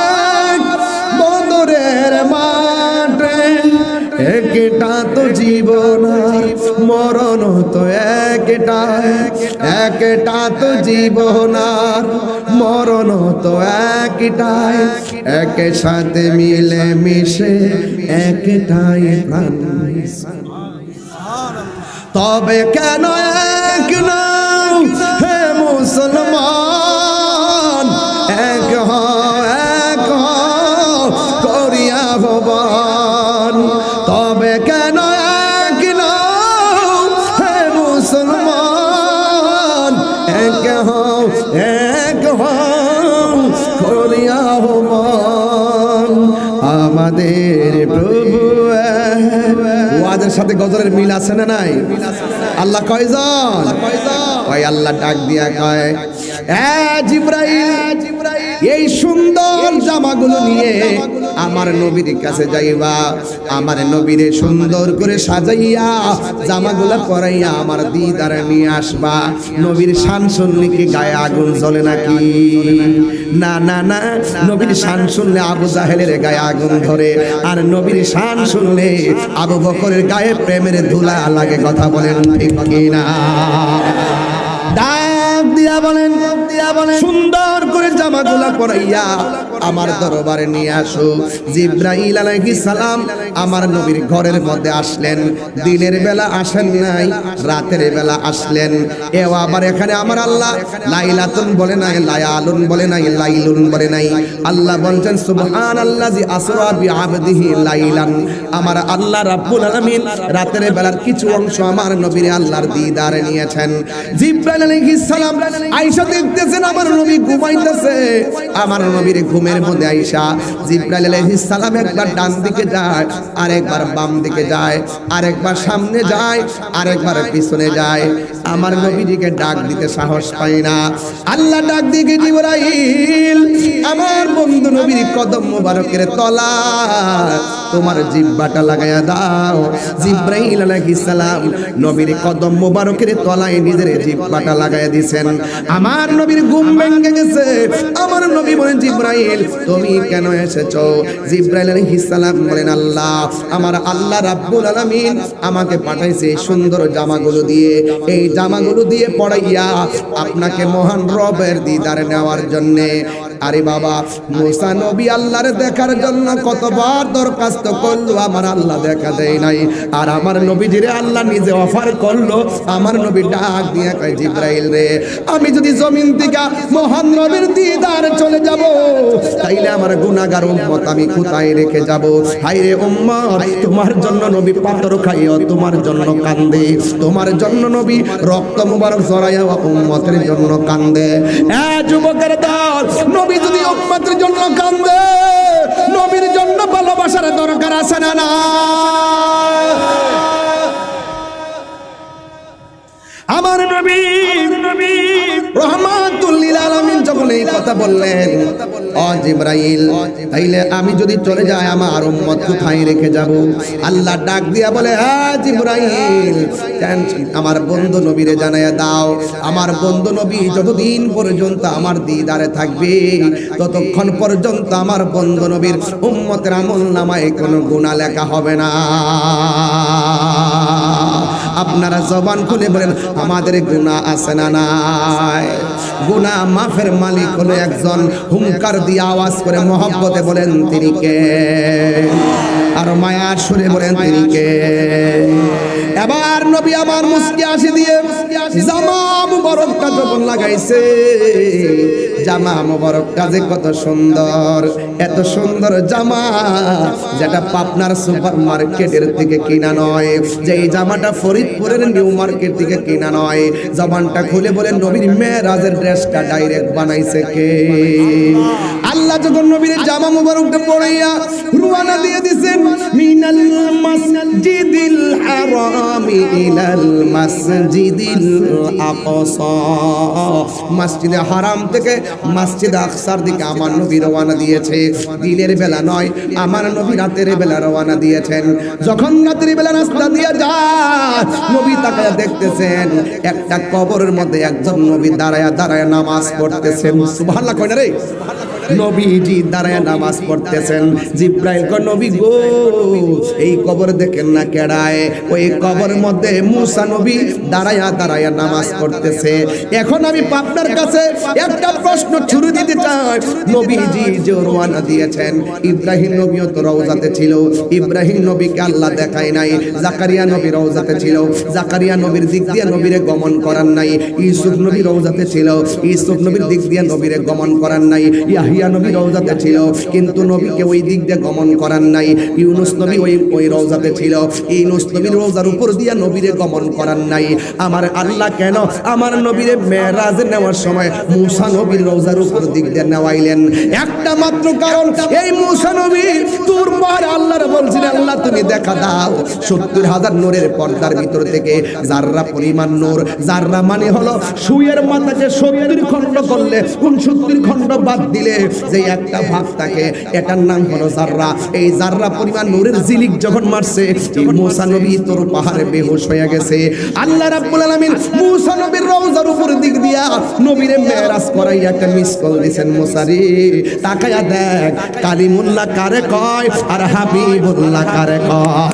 বদরের মাঠে, একটা তো জীবন মরণ তো একটা, একটা তো জীবন মরণ তো একটাই, একের সাথে মিলে মিশে একটাই প্রাণ। তবে কেন এক না হে মুসলমান, এক করিয়া ভবান। তবে কেন এক না হে মুসলমান, এক করিয়া ভবান। আমাদের প্রভু ওয়াজের সাথে গজলের মিল আছে না নাই? আল্লাহ কয়জন? ওই আল্লাহ ডাক দিয়া কয়, এ জিবরাইল, এই সুন্দর জামাগুলো নিয়ে আমার নবীর কাছে যাইবা, আমার নবীরে সুন্দর করে সাজাইয়া জামাগুলো পরাইয়া আমার দিদারে নিয়ে আসবা। নবীর শান শুনলে কি গায়ে আগুন জ্বলে নাকি? না না না, নবীর শান শুনলে আবু জাহেলের গায়ে আগুন ধরে, আর নবীর শান শুনলে আবু বকরের গায়ে প্রেমের ধুলা লাগে। কথা বলেন ঠিক কিনা? ডাক দিয়া বলেন, সুন্দর করে জামাগুলা পরাইয়া আমার দরবারে নিয়ে আসো। জিবরাইল আলাইহিস সালাম আমার নবীর ঘরের মধ্যে আসলেন। দিনের বেলা আসেন নাই, রাতের বেলা আসলেন। এও আবার এখানে আমার আল্লাহ লাইলাতুন বলে নাই, লায়ালুন বলে নাই, লাইলুন বলে নাই। আল্লাহ বলছেন সুবহানাল্লাযী আসরা বিআবদিহি লাইলান। আমার আল্লাহ রাব্বুল আলামিন রাতের বেলার কিছু অংশ আমার নবীর আল্লাহর দিদারে নিয়েছেন। জিবরাইল আলাইহিস সালাম আয়েশা দেখতেছেন আমার নবী ঘুমাইতেছে। আমার নবীর ঘুমের মধ্যে আয়েশা জিবরাইল আলাইহিস সালাম একবার ডান দিকে যায়, আরেকবার বাম দিকে যায়, আরেকবার সামনে যায়, আরেকবার পিছনে যায়। আমার নবীজিকে ডাক দিতে সাহস পায় না। আল্লাহ ডাক দিয়ে জিবরাইল, আমার বন্ধু নবীর কদম মোবারকের তলা তোমার জিহ্বাটা লাগায়া দাও। জিবরাইল আলাইহিস সালাম নবীর কদম মোবারকের তলায় নিজের জিহ্বাটা লাগায়া দিয়েছেন। আমার নবীর ঘুম ভেঙে গেছে। আমার নবী বলেন, জিবরাইল তুমি কেন এসেছো? জিবরাইল আলাইহিস সালাম বলেন, আল্লাহ, আমার আল্লাহ রাব্বুল আলামিন আমাকে পাঠাইছে সুন্দর জামাগুলো দিয়ে, এই জামাগুলো দিয়ে পড়াইয়া আপনাকে মহান রবের দিদার নেওয়ার জন্য। আরে বাবা, মুসা নবী আল্লাহর দেখার জন্য কতবার দরখাস্ত করলো, আমার আল্লাহ দেখা দেয় নাই। আর আমার নবীজিরে আল্লাহ নিজে অফার করলো। আমার নবী ডাক দিয়ে কয়, জিবরাইল রে, আমি যদি জমিন থেকে মহান রবের দিদার চলে যাব, তাইলে আমার গুনাহগার উম্মত আমি কোথায় রেখে যাব? হায় রে উম্মত, তোমার জন্য নবী পাথর খাইও তোমার জন্য কান্দে, তোমার জন্য নবী রক্ত মুবারক ঝরাইয়া উম্মতের জন্য কান্দে। এ যুবকের দল, নবী যদি উম্মতের জন্য কান্দে, নবীর জন্য জন্য ভালোবাসার দরকার আছে না না? আমার নবী রহমাতুল লিল আলামিন যখন এই কথা বললেন, ও জিবরাইল, তাইলে আমি যদি চলে যাই আমার উম্মত কোথায় রেখে যাব? আল্লাহ ডাক দিয়া বলে, হ্যাঁ জিবরাইল, আমার বন্ধু নবীরে জানাইয়া দাও, আমার বন্ধু নবী যতদিন পর্যন্ত আমার দিদারে থাকবে ততক্ষণ পর্যন্ত আমার বন্ধু নবীর উম্মতের আমলনামায় কোনো গুনাহ লেখা হবে না। আপনারা জবান খুলে বলেন, আমাদের গুনাহ আছে না নাই? গুনাহ মাফের মালিক হলো একজন। হুঙ্কার দিয়ে আওয়াজ করে মহব্বতে বলেন, তিনি কে? আর মায়ার সুরে বলেন, তিনি কে? এবার নবী আমার মুস্কি হাসি দিয়ে জামা মুবারকটা যখন লাগাইছে, জামা মুবারকটা যে কত সুন্দর, এত সুন্দর জামা যেটা পাবনার সুপার মার্কেটের থেকে কিনা নয়, যে এই জামাটা ফরিদপুরের নিউ মার্কেট থেকে কিনা নয়। জবানটা খুলে বলে, নবীর মেরাজের ড্রেসটা ডাইরেক্ট বানাইছে কে? আল্লাহ যখন নবীর জামা মুবারকটা পরাইয়া রওনা দিয়ে দিবেন, মিনাল মাসজিদিল হারামি ইলাল মাসজিদিল আকসা, মসজিদে হারাম থেকে মসজিদ আকসার দিকে আমার নবী রওনা দিয়েছে। দিনের বেলা নয়, আমার নবী রাতের বেলা রওনা দিয়েছেন। যখন রাতের বেলা রাস্তা দিয়ে যায়, নবী তাকায়া দেখতেছেন একটা কবরের মধ্যে একজন নবী দাঁড়ায়া দাঁড়ায়া নামাজ পড়তেছেন। সুবহানাল্লাহ কয় না রে? নবীজি দাঁড়ায় নামাজ পড়তেছেন। জিব্রাইল কয়, নবী গো, এই কবর দেখেন না কেডায়? ওই কবরের মধ্যে মুসা নবী দাঁড়ায়া দাঁড়ায়া নামাজ পড়তেছে। এখন আমি আপনার কাছে একটা প্রশ্ন ছুড়ে দিতে চাই। নবীজি যে রওনা দিয়েছেন, ইব্রাহিম নবীও তো রওজাতে ছিল। ইব্রাহিম নবীকে আল্লাহ দেখায় নাই। জাকারিয়া নবী রওজাতে ছিল, জাকারিয়া নবীর দিক দিয়ে নবীরে গমন করার নাই। ইউসুফ নবী রওজাতে ছিল, ইউসুফ নবীর দিক দিয়ে নবীরে গমন করার নাই। ইয়াহিয়া নবী রওজাতে ছিল, কিন্তু নবীকে ওই দিক দিয়ে গমন করার নাই। ইউনুস নবী ওই রওজাতে ছিল, ইউনুস নবীর রওজার উপর দিয়ে নবীরে গমন করার নাই। আমার আল্লাহ কেন আমার নবীরে মেরাজে নেওয়ার সময় মুসা নবীর রওজার উপর দিক দিয়ে নেওয়াইলেন? একটা মাত্র কারণ, এই মুসা নবী তোর পর আল্লাহর বলছিলেন, আল্লাহ তুমি দেখা দাও 70,000 নূরের পর্দার ভিতর থেকে জাররা পরিমাণ নূর। জাররা মানে হলো সুয়ের মাথাকে 70 খণ্ড করলে 69 খণ্ড বাদ দিলে যে একটা ভাগ থাকে, এটার নাম হলো জাররা। এই জাররা পরিমাণ নূরের জিলিক যখন মারছে, মুসা নবী তোর পাহাড়ে বেহুশ হয়ে গেছে। আল্লাহ রাব্বুল আলামিন মুসা নবীর রওজার উপর দিক দিয়া নবীরে মেরাজ করাইয়া একটা মিস কল দিবেন। মুসা রে, তাকায়া দেখ, কালিমুল্লাহ কারে কয় আর হাবিবুল্লাহ কারে কয়?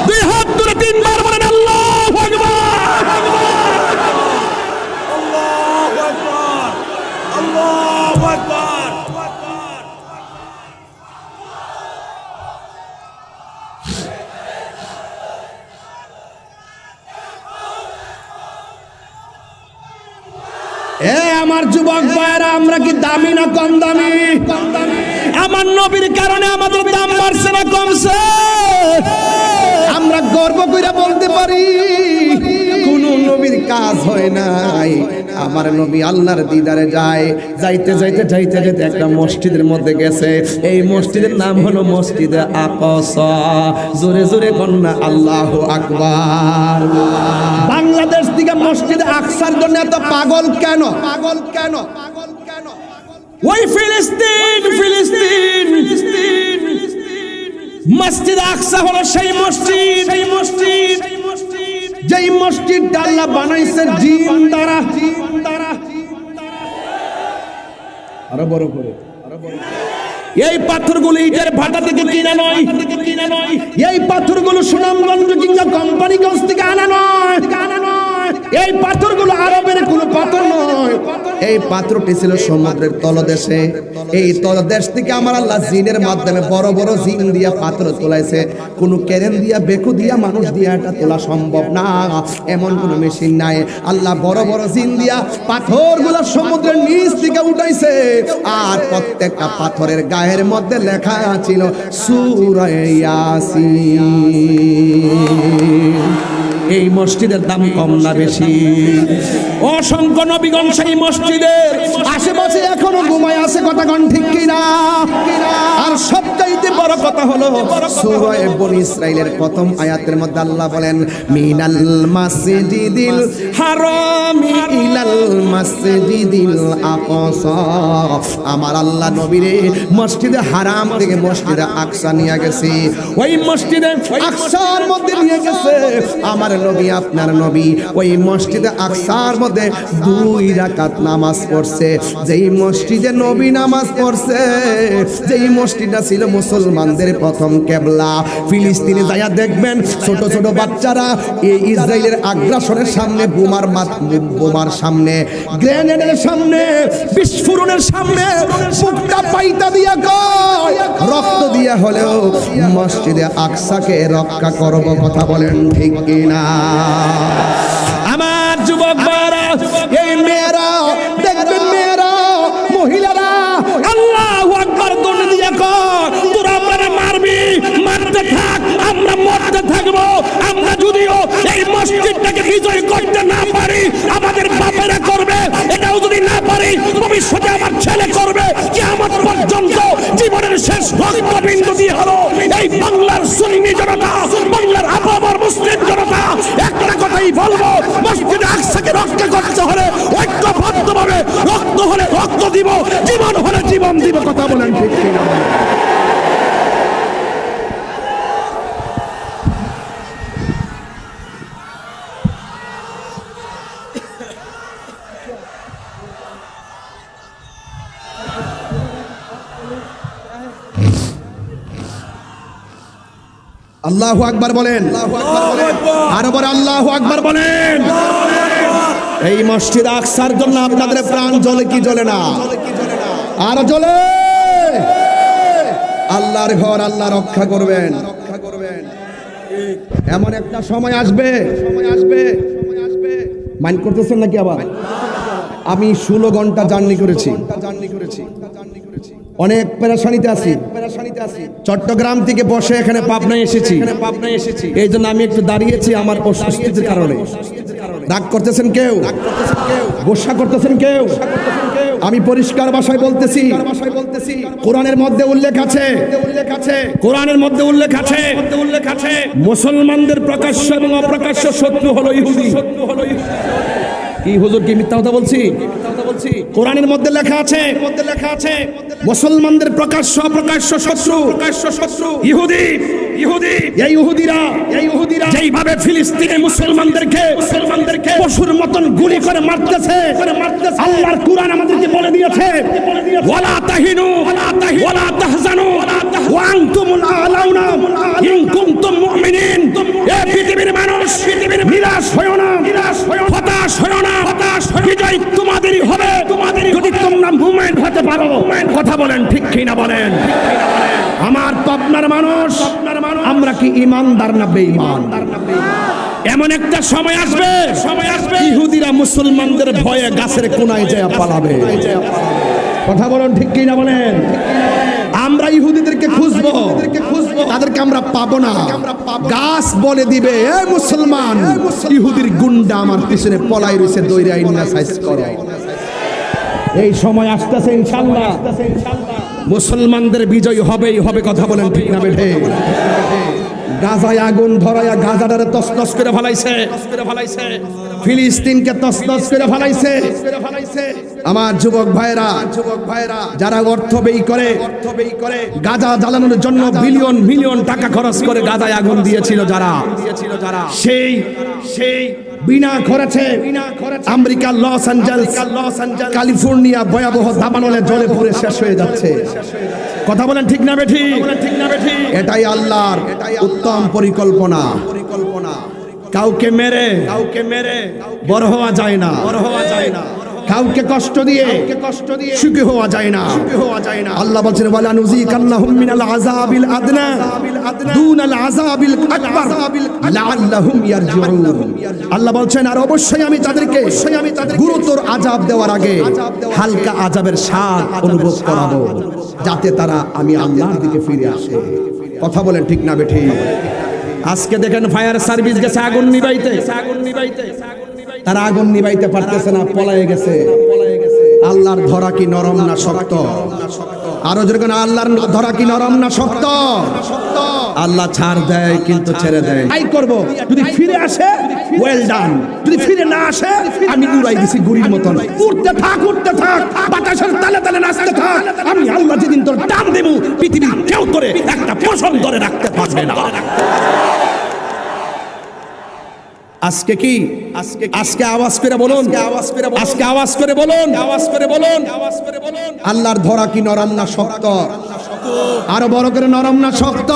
দুই হাত তুলে তিনবার বলেন, আল্লাহু আকবার, আল্লাহু আকবার, আল্লাহু আকবার। আমার যুবক ভাইরা, আমরা কি দামি না কম দামি? আমার নবীর কারণে আমাদের দাম বাড়ছে না কমছে? আমরা গর্ব করে বলতে পারি কোন নবীর কাজ হয় নাই। আমার নবী আল্লাহর দিদারে যায়, যাইতে যাইতে যাইতে যাইতে একটা মসজিদের মধ্যে গেছে। এই মসজিদের নাম হলো মসজিদে আকসা। জোরে জোরে কন্যা আল্লাহু আকবার। বাংলাদেশ থেকে মসজিদে আকসার জন্য এত পাগল কেন? পাগল কেন? পাগল কেন? ওই ফিলিস্তিন, ফিলিস্তিন, ফিলিস্তিন, মসজিদ আকসা হলো সেই মসজিদ, সেই মসজিদ, যেই মসজিদটা আল্লাহ বানাইছে জিন দ্বারা। আরো বড় করে, আরো বড়। এই পাথরগুলো ইটের ভাটা থেকে কিনা নয়, এই পাথরগুলো সুনামগঞ্জ কিংবা কোম্পানিগঞ্জ থেকে আনা নয়। এই পাথরগুলো আরবের কোনো পাথর নয়। এই পাথরটি ছিল সমুদ্রের তলদেশে। এই তলদেশ থেকে আমার আল্লাহ জিনের মাধ্যমে বড় বড় জিন দিয়া পাথর তোলাইছে। কোনো কেরেন দিয়া, বেকু দিয়া, মানুষ দিয়া এটা তোলা সম্ভব না, এমন কোনো মেশিন নাই। আল্লাহ বড় বড় জিন দিয়া পাথরগুলো সমুদ্রের নিচ থেকে উঠাইছে। আর প্রত্যেকটা পাথরের গায়ের মধ্যে লেখা ছিল সূরা ইয়াসিন। এই মসজিদের দাম কম না বেশি? অসংখ্য নবীগণ সেই মসজিদের আশেপাশে এখনো ঘুমায় আছে, কথা কোন ঠিক কিনা? আর সবচাইতে বড় কথা হলো সূরা বনী ইসরাইলের প্রথম আয়াতের মধ্যে আল্লাহ বলেন মিনাল মাসজিদিল হারামি ইলাল মাসজিদিল আকসা। আমার আল্লাহ নবীরে মসজিদে হারাম থেকে মসজিদে আকসা নিয়ে গেছে, ওই মসজিদে আকসার মধ্যে নিয়ে গেছে আমার নবী, আপনার নবী ওই মসজিদে আকসার মধ্যে 2 রাকাত নামাজ পড়ছে। যেই মসজিদে নবী নামাজ পড়ছে, যেই মসজিদটা ছিল মুসলমানদের প্রথম কিবলা। ফিলিস্তিনে যায়া দেখবেন ছোট ছোট বাচ্চারা এই ইসরায়েলের আগ্রাসনের সামনে, বোমার সামনে, গ্রেনেডের সামনে, বিস্ফোরণের সামনে বুকটা পাইতা দিয়া কয় রক্ত দিয়া হলেও মসজিদে আকসাকে রক্ষা করব, কথা বলেন ঠিক কিনা? আমার যুবক ভাইরা, এই মেয়েরা দেখবেন, মেয়েরা মহিলারা আল্লাহু আকবার দৌড় দিয়া কয় তোরা আমারে মারবি, মারতে থাক, আমরা মরতে থাকবো। আমরা যদিও এই মসজিদটাকে বিজয় করতে না পারি, আমাদের বাপেরা করবে, এটাও যদি না পারি ভবিষ্যতে আমার ছেলে করবে। কিয়ামত পর্যন্ত জীবনের শেষ রক্তবিন্দু দিয়ে হলো এই বাংলার সুন্নি জনতা, বাংলার আপামর মুসলিম জনতা একটা কথাই বলবো, মসজিদে আকসাকে রক্ষা করতে হলে ঐক্যবদ্ধভাবে, রক্ত হলে রক্ত দিব, জীবন হলে জীবন দিব, কথা বলেন ঠিক কিনা? আল্লাহু আকবার বলেন, আরো বড় আল্লাহু আকবার বলেন। এই মসজিদ আকসার জন্য আপনাদের প্রাণ জ্বলে কি জ্বলে না? আরো জ্বলে। আল্লাহর ঘর আল্লাহ রক্ষা করবেন। এমন একটা সময় আসবে, মাইন্ড করতেছেন নাকি? আবার আমি 16 ঘন্টা জার্নি করেছি, অনেক পেরেশানিতে আছি। চট্টগ্রাম থেকে বসে এখানে পাবনায় এসেছি। এই জন্য আমি একটু দাঁড়িয়েছি আমার অসুস্থতার কারণে। রাগ করতেছেন কেউ? গোসা করতেছেন কেউ? আমি পরিষ্কার ভাষায় বলতেছি, কোরআনের মধ্যে উল্লেখ আছে, কোরআনের মধ্যে উল্লেখ আছে মুসলমানদের প্রকাশ্য এবং অপ্রকাশ্য শত্রু হলো ইহুদি। কি হুজুর কি মিথ্যা কথা বলছি? কোরআনের মধ্যে লেখা আছে মুসলমানদের প্রকাশ্য অপ্রকাশ্য শত্রু ইহুদি। এই ইহুদিরা যেইভাবে ফিলিস্তিনে মুসলমানদেরকে পশুর মতন গুলি করে মারতেছে, আল্লাহর কোরআন আমাদেরকে বলে দিয়েছে ওয়ালা তাহিনু ওয়ালা তাহজানু ওয়া আনতুমুল আ'লাউনা ইন কুনতুম মুমিনিন। এই পৃথিবীর মানুষ নিরাশ হয়ো না, হতাশ হয়ো না, বিজয় তোমাদেরই হবে যদি তোমরা মুমিন হতে পারো। কথা বলেন ঠিক কিনা বলেন? আমার পাবনার মানুষ, আমরা কি ইমানদার না বেঈমান? এমন একটা সময় আসবে ইহুদিরা মুসলমানদের ভয়ে গাছের কোনায় যায় পালাবে। কথা বলেন ঠিক কিনা বলেন? আমরা ইহুদিদেরকে খুঁজবো, তাদেরকে আমরা পাবো না। গাছ বলে দিবে এ মুসলমান, ইহুদির গুন্ডা আমার পিছনে পলাই রয়েছে, দইরা ইন্না সাইজ করো। এই সময় আসতেছে ইনশাআল্লাহ, মুসলমানদের বিজয় হবেই হবে। কথা বলেন ঠিক না বেঠে? গাজায় আগুন ধরায়া গাজাটারে তছনছ করে ফেলাইছে, ফিলিস্তিনকে তছনছ করে ফেলাইছে। আমার যুবক ভাইরা যারা অর্থ ব্যয় করে গাজা জ্বালানোর জন্য বিলিয়ন মিলিয়ন টাকা খরচ করে গাজায় আগুন দিয়েছিল যারা, সেই বিনা খরচে আমেরিকা, লস অ্যাঞ্জেলস, ক্যালিফোর্নিয়া ভয়াবহ দাবানলে জলে পুড়ে শেষ হয়ে যাচ্ছে। কথা বলেন ঠিক না বেঠি? এটাই আল্লাহর উত্তম পরিকল্পনা। কাউকে মেরে বড় হওয়া যায় না, কাউকে কষ্ট দিয়ে সুখী হওয়া যায় না। আল্লাহ বলছেন ওয়ালা নুযিকান্নাহুম মিনাল আযাবিল আদনা দুনাল আযাবিল আকবার লাআল্লাহুম ইয়ারজিউন। আল্লাহ বলছেন আর অবশ্যই আমি তাদেরকে গুরুতর আযাব দেওয়ার আগে হালকা আযাবের স্বাদ অনুভব করাবো, যাতে তারা আমি আল্লাহর দিকে ফিরে আসে। কথা বলেন ঠিক না বেঠিক? আজকে দেখেন ফায়ার সার্ভিস গেছে আগুন নিভাইতে, তারা আগুন নিভাইতে পারতেছে না, পলায়ে গেছে। আল্লাহর ধরা কি নরম না শক্ত? আরো যেরকম আল্লাহর ধরা কি নরম না শক্ত? আল্লাহ ছাড় দেয় কিন্তু ছেড়ে দেয়। আই করব, যদি ফিরে আসে ওয়েল ডান, যদি ফিরে না আসে আমি উড়াই দিছি গুড়ির মতন। উড়তে থাক, উড়তে থাক, বাতাসের তালে তালে নাচতে থাক। আমি আল্লাহ যেদিন তোর টান দেব, পৃথিবীর কেউ তোরে একটা পশম ধরে রাখতে পারবে না। আজকে কি আজকে আওয়াজ করে বলুন, আজকে আওয়াজ করে বলুন, আওয়াজ করে বলুন, আল্লাহর ধরা কি নরম না শক্ত? আরো বড় করে, নরম না শক্ত?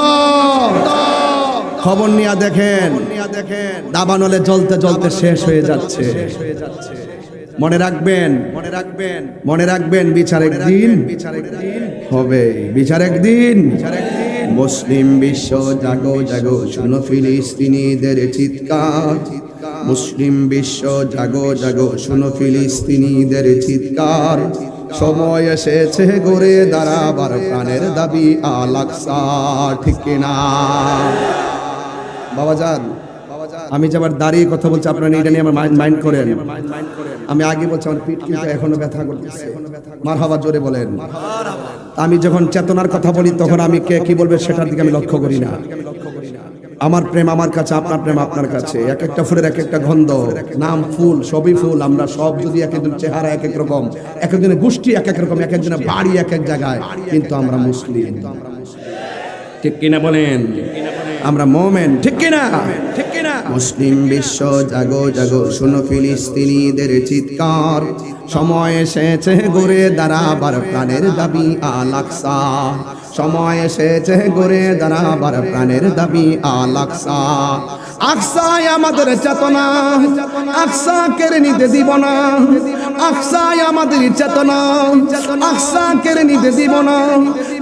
খবর নিয়ে দেখেন, দাবানলে জ্বলতে জ্বলতে শেষ হয়ে যাচ্ছে। মনে রাখবেন, মনে রাখবেন, মনে রাখবেন, বিচার একদিন হবে, বিচার একদিন। মুসলিম বিশ্ব জাগো জাগো, শুনো ফিলিস্তিনিদের চিৎকার। মুসলিম বিশ্ব জাগো জাগো, শুনো ফিলিস্তিনিদের চিৎকার। সময় এসেছে গড়ে দাঁড়াবার প্রাণের দাবি আল আকসা, ঠিক কিনা বাবাজান? আমি যে আবার দাঁড়িয়ে কথা বলছি, আপনারা এটা নিয়ে আমার মাইন্ড করেন। আমি আগে বলছি আমার পিঠ কিন্তু এখনো ব্যথা করতেছে। মারহাবা, জোরে বলেন। আমি যখন চেতনার কথা বলি তখন আমি কে কি বলবে সেটার দিকে আমি লক্ষ্য করি না। আমার প্রেম আমার কাছে, আপনার প্রেম আপনার কাছে। এক একটা ফুলের এক একটা গন্ধ, নাম ফুল, সবই ফুল। আমরা সব যদি এক একজন চেহারা এক এক রকম, এক একজনের গোষ্ঠী এক এক রকম, এক একজনের বাড়ি এক এক জায়গায়, কিন্তু আমরা মুসলিম, ঠিক কিনা বলেন? আমরা মোমেন, ঠিক কিনা? ঠিক কিনা? মুসলিম বিশ্ব জাগো জাগো, শুনো ফিলিস্তিনিদের চিৎকার। সময় এসেছে গড়ে দাঁড়াবার প্রাণের দাবি আল আকসা। সময় এসেছে গড়ে দাঁড়াবার প্রাণের দাবি আল আকসা। আকসায় আমাদের চেতনা, আকসা কেড়ে নিতে দিব না। আকসায় আমাদের চেতনা, আকসা কেড়ে নিতে দিব না।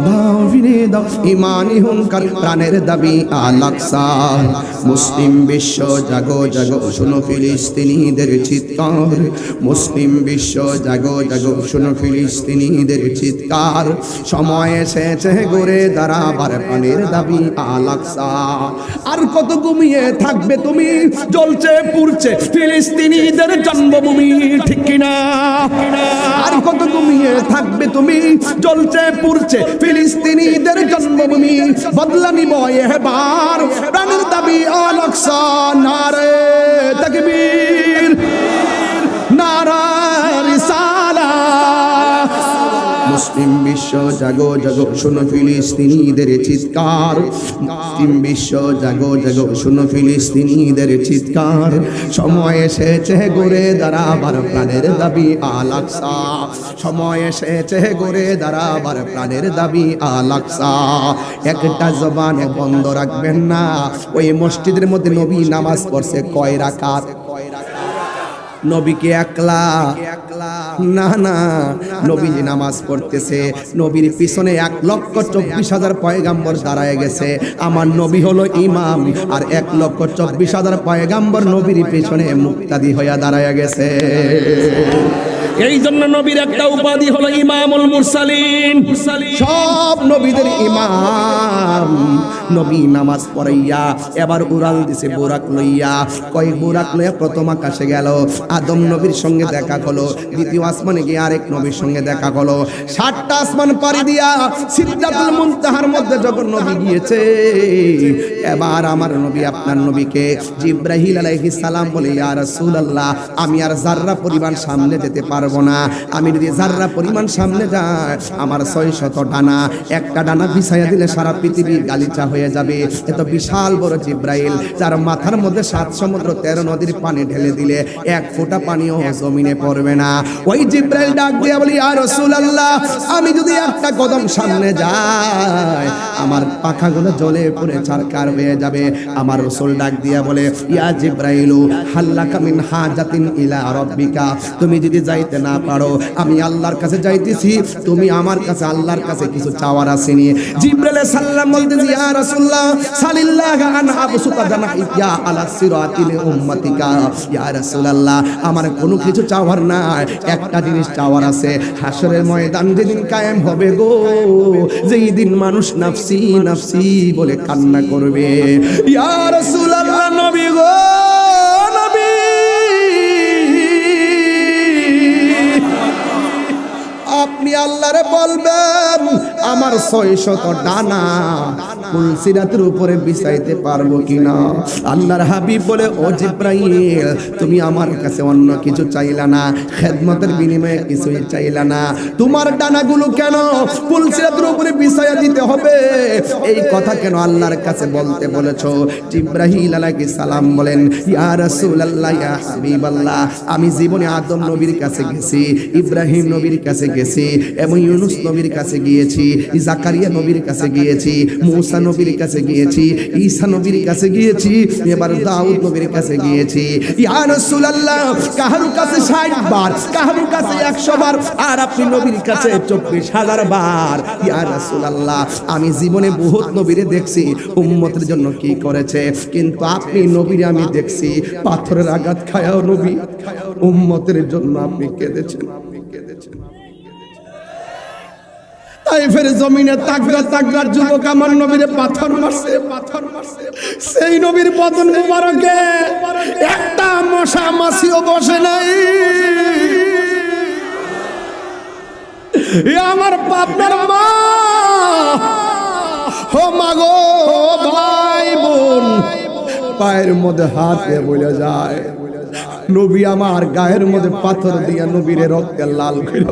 দাও ফিরে দাও ইমানি হুঙ্কার, প্রাণের দাবি আল আকসা। মুসলিম বিশ্ব জাগো জাগো, শুনো ফিলিস্তিনিদের চিৎকার। মুসলিম বিশ্ব জাগো জাগো, শুনো ফিলিস্তিনিদের চিৎকার। সময় এসেছে গড়ে দাঁড়াবার প্রাণের দাবি আল আকসা। আর কত ঘুমিয়ে থাকবে তুমি, জ্বলছে পুড়ছে ফিলিস্তিনিদের জন্মভূমি, ঠিক কিনা? আর কত ঘুমিয়ে থাকবে তুমি, জ্বলছে পুড়ছে ফিলিস্তিনিদের জন্মভূমি। বদলা নিব এবার প্রাণের দাবি আল আকসা। নারে তাকবীর, নারা রিসালাত। মুসলিম বিশ্ব জাগো জাগো, শুনো ফিলিস্তিনিদের চিৎকার। মুসলিম বিশ্ব জাগো জাগো, শুনো ফিলিস্তিনিদের চিৎকার। সময় এসেছে গড়ে দাঁড়াবার প্রাণের দাবি আল আকসা। সময় এসেছে গড়ে দাঁড়াবার প্রাণের দাবি আল আকসা। একটা জবানে বন্ধ রাখবেন না। ওই মসজিদের মধ্যে নবী নামাজ পড়ছে কয় রাকাত? নবীকে একলা না না, নবীজি নামাজ পড়তেছে, নবীর পিছনে 1,24,000 পয়গাম্বর দাঁড়ায় গেছে। আমার নবী হলো ইমাম, আর 1,24,000 পয়গাম্বর নবীর পিছনে মুক্তাদি হইয়া দাঁড়ায় গেছে। এই জন্য নবীর একটা উপাধি হলো ইমামুল মুরসালিন, সব নবীদের ইমাম। নবী নামাজ পড়াইয়া এবার উড়াল দিছে বোরাক লইয়া। কয়েক বোরাক লইয়া প্রথম আকাশে গেল, আদম নবীর সঙ্গে দেখা হলো। দ্বিতীয় আসমানে গিয়ে আরেক নবীর সঙ্গে দেখা হলো। 7টা আসমান পাড়ি দিয়া সিদরাতুল মুনতাহার মধ্যে যখন নবী গিয়েছে, এবার আমার নবী আপনার নবীকে জিবরাইল আলাইহিস সালাম বলে, ইয়া রাসূলুল্লাহ, আমি আর যাররা পরিমাণ সামনে যেতে পারবো না। আমি যদি যাররা পরিমাণ সামনে যাই, আমার 600 ডানা, একটা ডানা বিছাইয়া দিলে সারা পৃথিবী গালিচা হয়ে যাবে। এত বিশাল বড় জিবরাইল, যার মাথার মধ্যে 7 সমুদ্র 13 নদীর পানি ঢেলে দিলে 1 ফোঁটা পানিও জমিনে পড়বে না। ওই জিবরাইল ডাক দিয়া বলি, ইয়া রাসূলুল্লাহ, আমি যদি একটা কদম সামনে যাই, আমার পাখাগুলো জ্বলে পুড়ে ছারখার হয়ে যাবে। আমার রাসূল ডাক দিয়া বলে, ইয়া জিবরাইলু হাল্লাকা মিন হাজাতিন ইলা রাব্বিকা, তুমি যদি যাইতে দিতে না পারো, আমি আল্লাহর কাছে যাইতেছি, তুমি আমার কাছে আল্লাহর কাছে কিছু চাওয়ার আছে নি। জিবরাইল সাল্লাম বলতেছি, ইয়া রাসূলুল্লাহ সাল্লাল্লাহু আন আবসুতা জানাইয়া আলা সিরাতিল উম্মাতিকা। ইয়া রাসূলুল্লাহ, আমার কোনো কিছু চাওয়ার নাই, একটা জিনিস চাওয়ার আছে। হাসরের ময়দান যেদিন কায়েম হবে গো, যেই দিন মানুষ নাফসি নাফসি বলে কান্না করবে, ইয়া রাসূলুল্লাহ নবী গো, নবী আপনি আল্লাহরে বলবেন আমার 600 ডানা কুলসিরাতের উপরে বিছাইতে পারবো কিনা। আল্লাহর হাবিব বলে, ও জিবরাইল, তুমি আমার কাছে অন্য কিছু চাইলা না, খেদমতের বিনিময়ে কিছুই চাইলা না, তোমার ডানাগুলো কেন কুলসিরাতের উপরে বিছাইয়া দিতে হবে, এই কথা কেন আল্লাহর কাছে বলতে বলেছো? জিবরাইল আলাইহিস সালাম বলেন, ইয়া রাসূলুল্লাহ, ইয়া হাবিবাল্লাহ, আমি জীবনে আদম নবীর কাছে গেছি, ইব্রাহিম নবীর কাছে গেছি, এবং ইউনুস নবীর কাছে গিয়েছি, জাকারিয়া নবীর কাছে গিয়েছি, মুসা নবীর কাছে গিয়েছি, ঈসা নবীর কাছে গিয়েছি, এবার দাউদ নবীর কাছে গিয়েছি। ইয়া রাসূলুল্লাহ, কাহার কাছে 60 বার, কাহার কাছে 100 বার, আর আপনি নবীর কাছে 24,000 বার। ইয়া রাসূলুল্লাহ, আমি জীবনে বহুত নবীরে দেখছি উম্মতের জন্য কি করেছে, কিন্তু আপনি নবীরে আমি দেখছি পাথরের আঘাত খায়াও নবী উম্মতের জন্য আপনি কেঁদেছেন। তাইফের জমিনে তাগড়া তাগড়া যুবক আমার নবীরে পাথর মারছে, পাথর মারছে, সেই নবীর বদন মুবারকে একটা মশা মাছিও বসে নাই। আমার পাপনার মা, ও মাগো ভাই বোন, পায়ের মধ্যে হাত দিয়ে বলে যায়, নবী আমার গায়ের মধ্যে পাথর দিয়া নবীরে রক্তে লাল করে।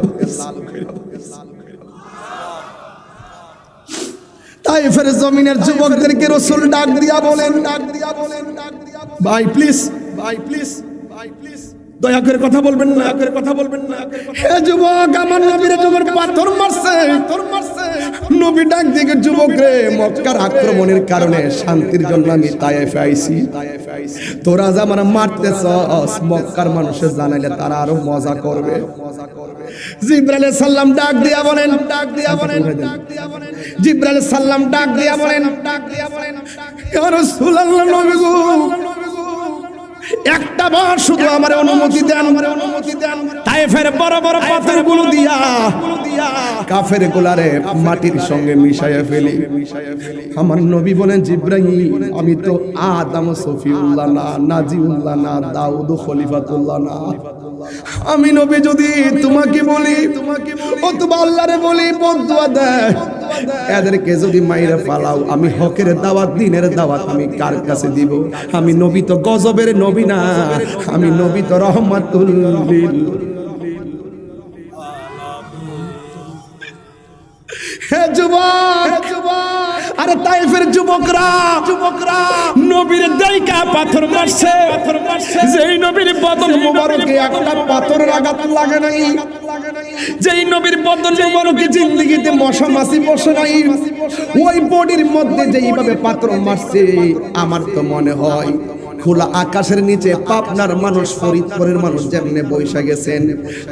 তাইফের জমিনের যুবকদেরকে রাসূল ডাক দিয়া বলেন, ভাই প্লিজ, ভাই প্লিজ, ভাই প্লিজ, দয়া করে কথা বলবেন না, করে কথা বলবেন না। হে যুবক, আমার নবীর যুবক পাথর মারছে, পাথর মারছে। নবী ডাক দিয়ে, যুবক রে, মক্কার আক্রমণের কারণে শান্তির জন্য আমি তায়েফে আইছি, তোরা যে আমার মারতেছস, মক্কার মানুষের জানাইলে তারা আরো মজা করবে। জিবরাইল সাল্লাম ডাক দিয়া বলেন, ডাক দিয়া বলেন, জিবরাইল সাল্লাম ডাক দিয়া বলেন, ডাক দিয়া বলেন, ইয়া রাসূলুল্লাহ নবী গো, একটা বার শুধু আমার অনুমতি দেন, আমার অনুমতি দেন, তায়েফের বড় বড় পাথরগুলো দিয়া কাফের গোলারে মাটির সঙ্গে মিশাইয়া ফেলি। আমার নবী বলেন, জিবরাইল, আমি তো আদম সফিউল্লাহ না, নাজিউল্লাহ না, দাউদ খলিফাতুল্লাহ না, আমি নবী যদি তোমাকে বলি, অথবা আল্লাহরে বলি বদদুয়া দেয়, এদেরকে যদি মাইরে ফালাও, আমি হকের দাওয়াত, দ্বীনের দাওয়াত আমি কার কাছে দিব? আমি নবী তো গজবের নবী না, আমি নবী তো রহমাতুল লিল। হে যুবক, আরে তাইফের যুবকরা, যুবকরা নবীর দাইকা পাথর মারছে, পাথর মারছে, যেই নবীর বদন মুবারকে একটা পাথরের আঘাত লাগে নাই, যেই নবীর বদন মুবারকে জিন্দেগিতে মশা মাছি বসে নাই, ওই বডির মধ্যে যেইভাবে পাথর মারছে, আমার তো মনে হয় খোলা আকাশের নিচে পাবনার মানুষ, ফরিদপুরের মানুষ যেমনে বৈশা গেছেন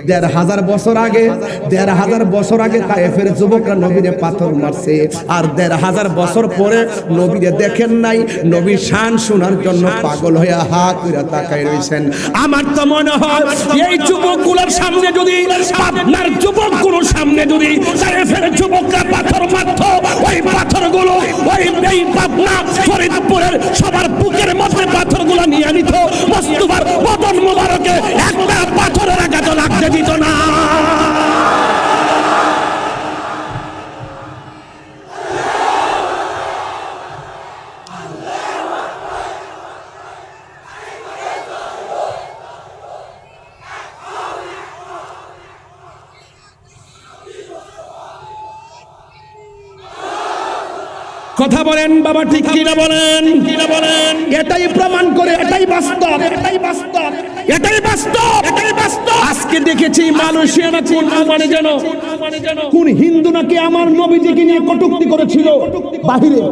১৫০০ বছর আগে, ১৫০০ বছর আগে তায়েফের যুবকরা নবীরে পাথর মারছে, আর ১৫০০ বছর পরে নবীরে দেখেন নাই, নবীর শান শোনার জন্য পাগল হয়ে হা কইরা তাকায় রইছেন। আমার তো মনে হয় এই যুবকগুলোর সামনে যদি, পাবনার যুবকগুলোর সামনে যদি তায়েফের যুবকরা পাথর মারত, ওই পাথরগুলো ওই এই পাবনা ফরিদপুরের সবার বুকের মধ্যে পাথরগুলো নিয়ে নিত, মুস্তাফার বদন মুবারকে একটা পাথরের আঘাত লাগতে দিত না। কথা বলেন বাবা, ঠিক কিনা বলেন, কিনা বলেন? এটাই প্রমাণ করে, এটাই বাস্তব, এটাই বাস্তব, এটাই বাস্তব, এটাই বাস্তব। আজকে দেখেছি মালয়েশিয়া না কোন মানে যেন, কোন হিন্দু নাকি আমার নবীজিকে নিয়ে কটূক্তি করেছিল বাহিরে,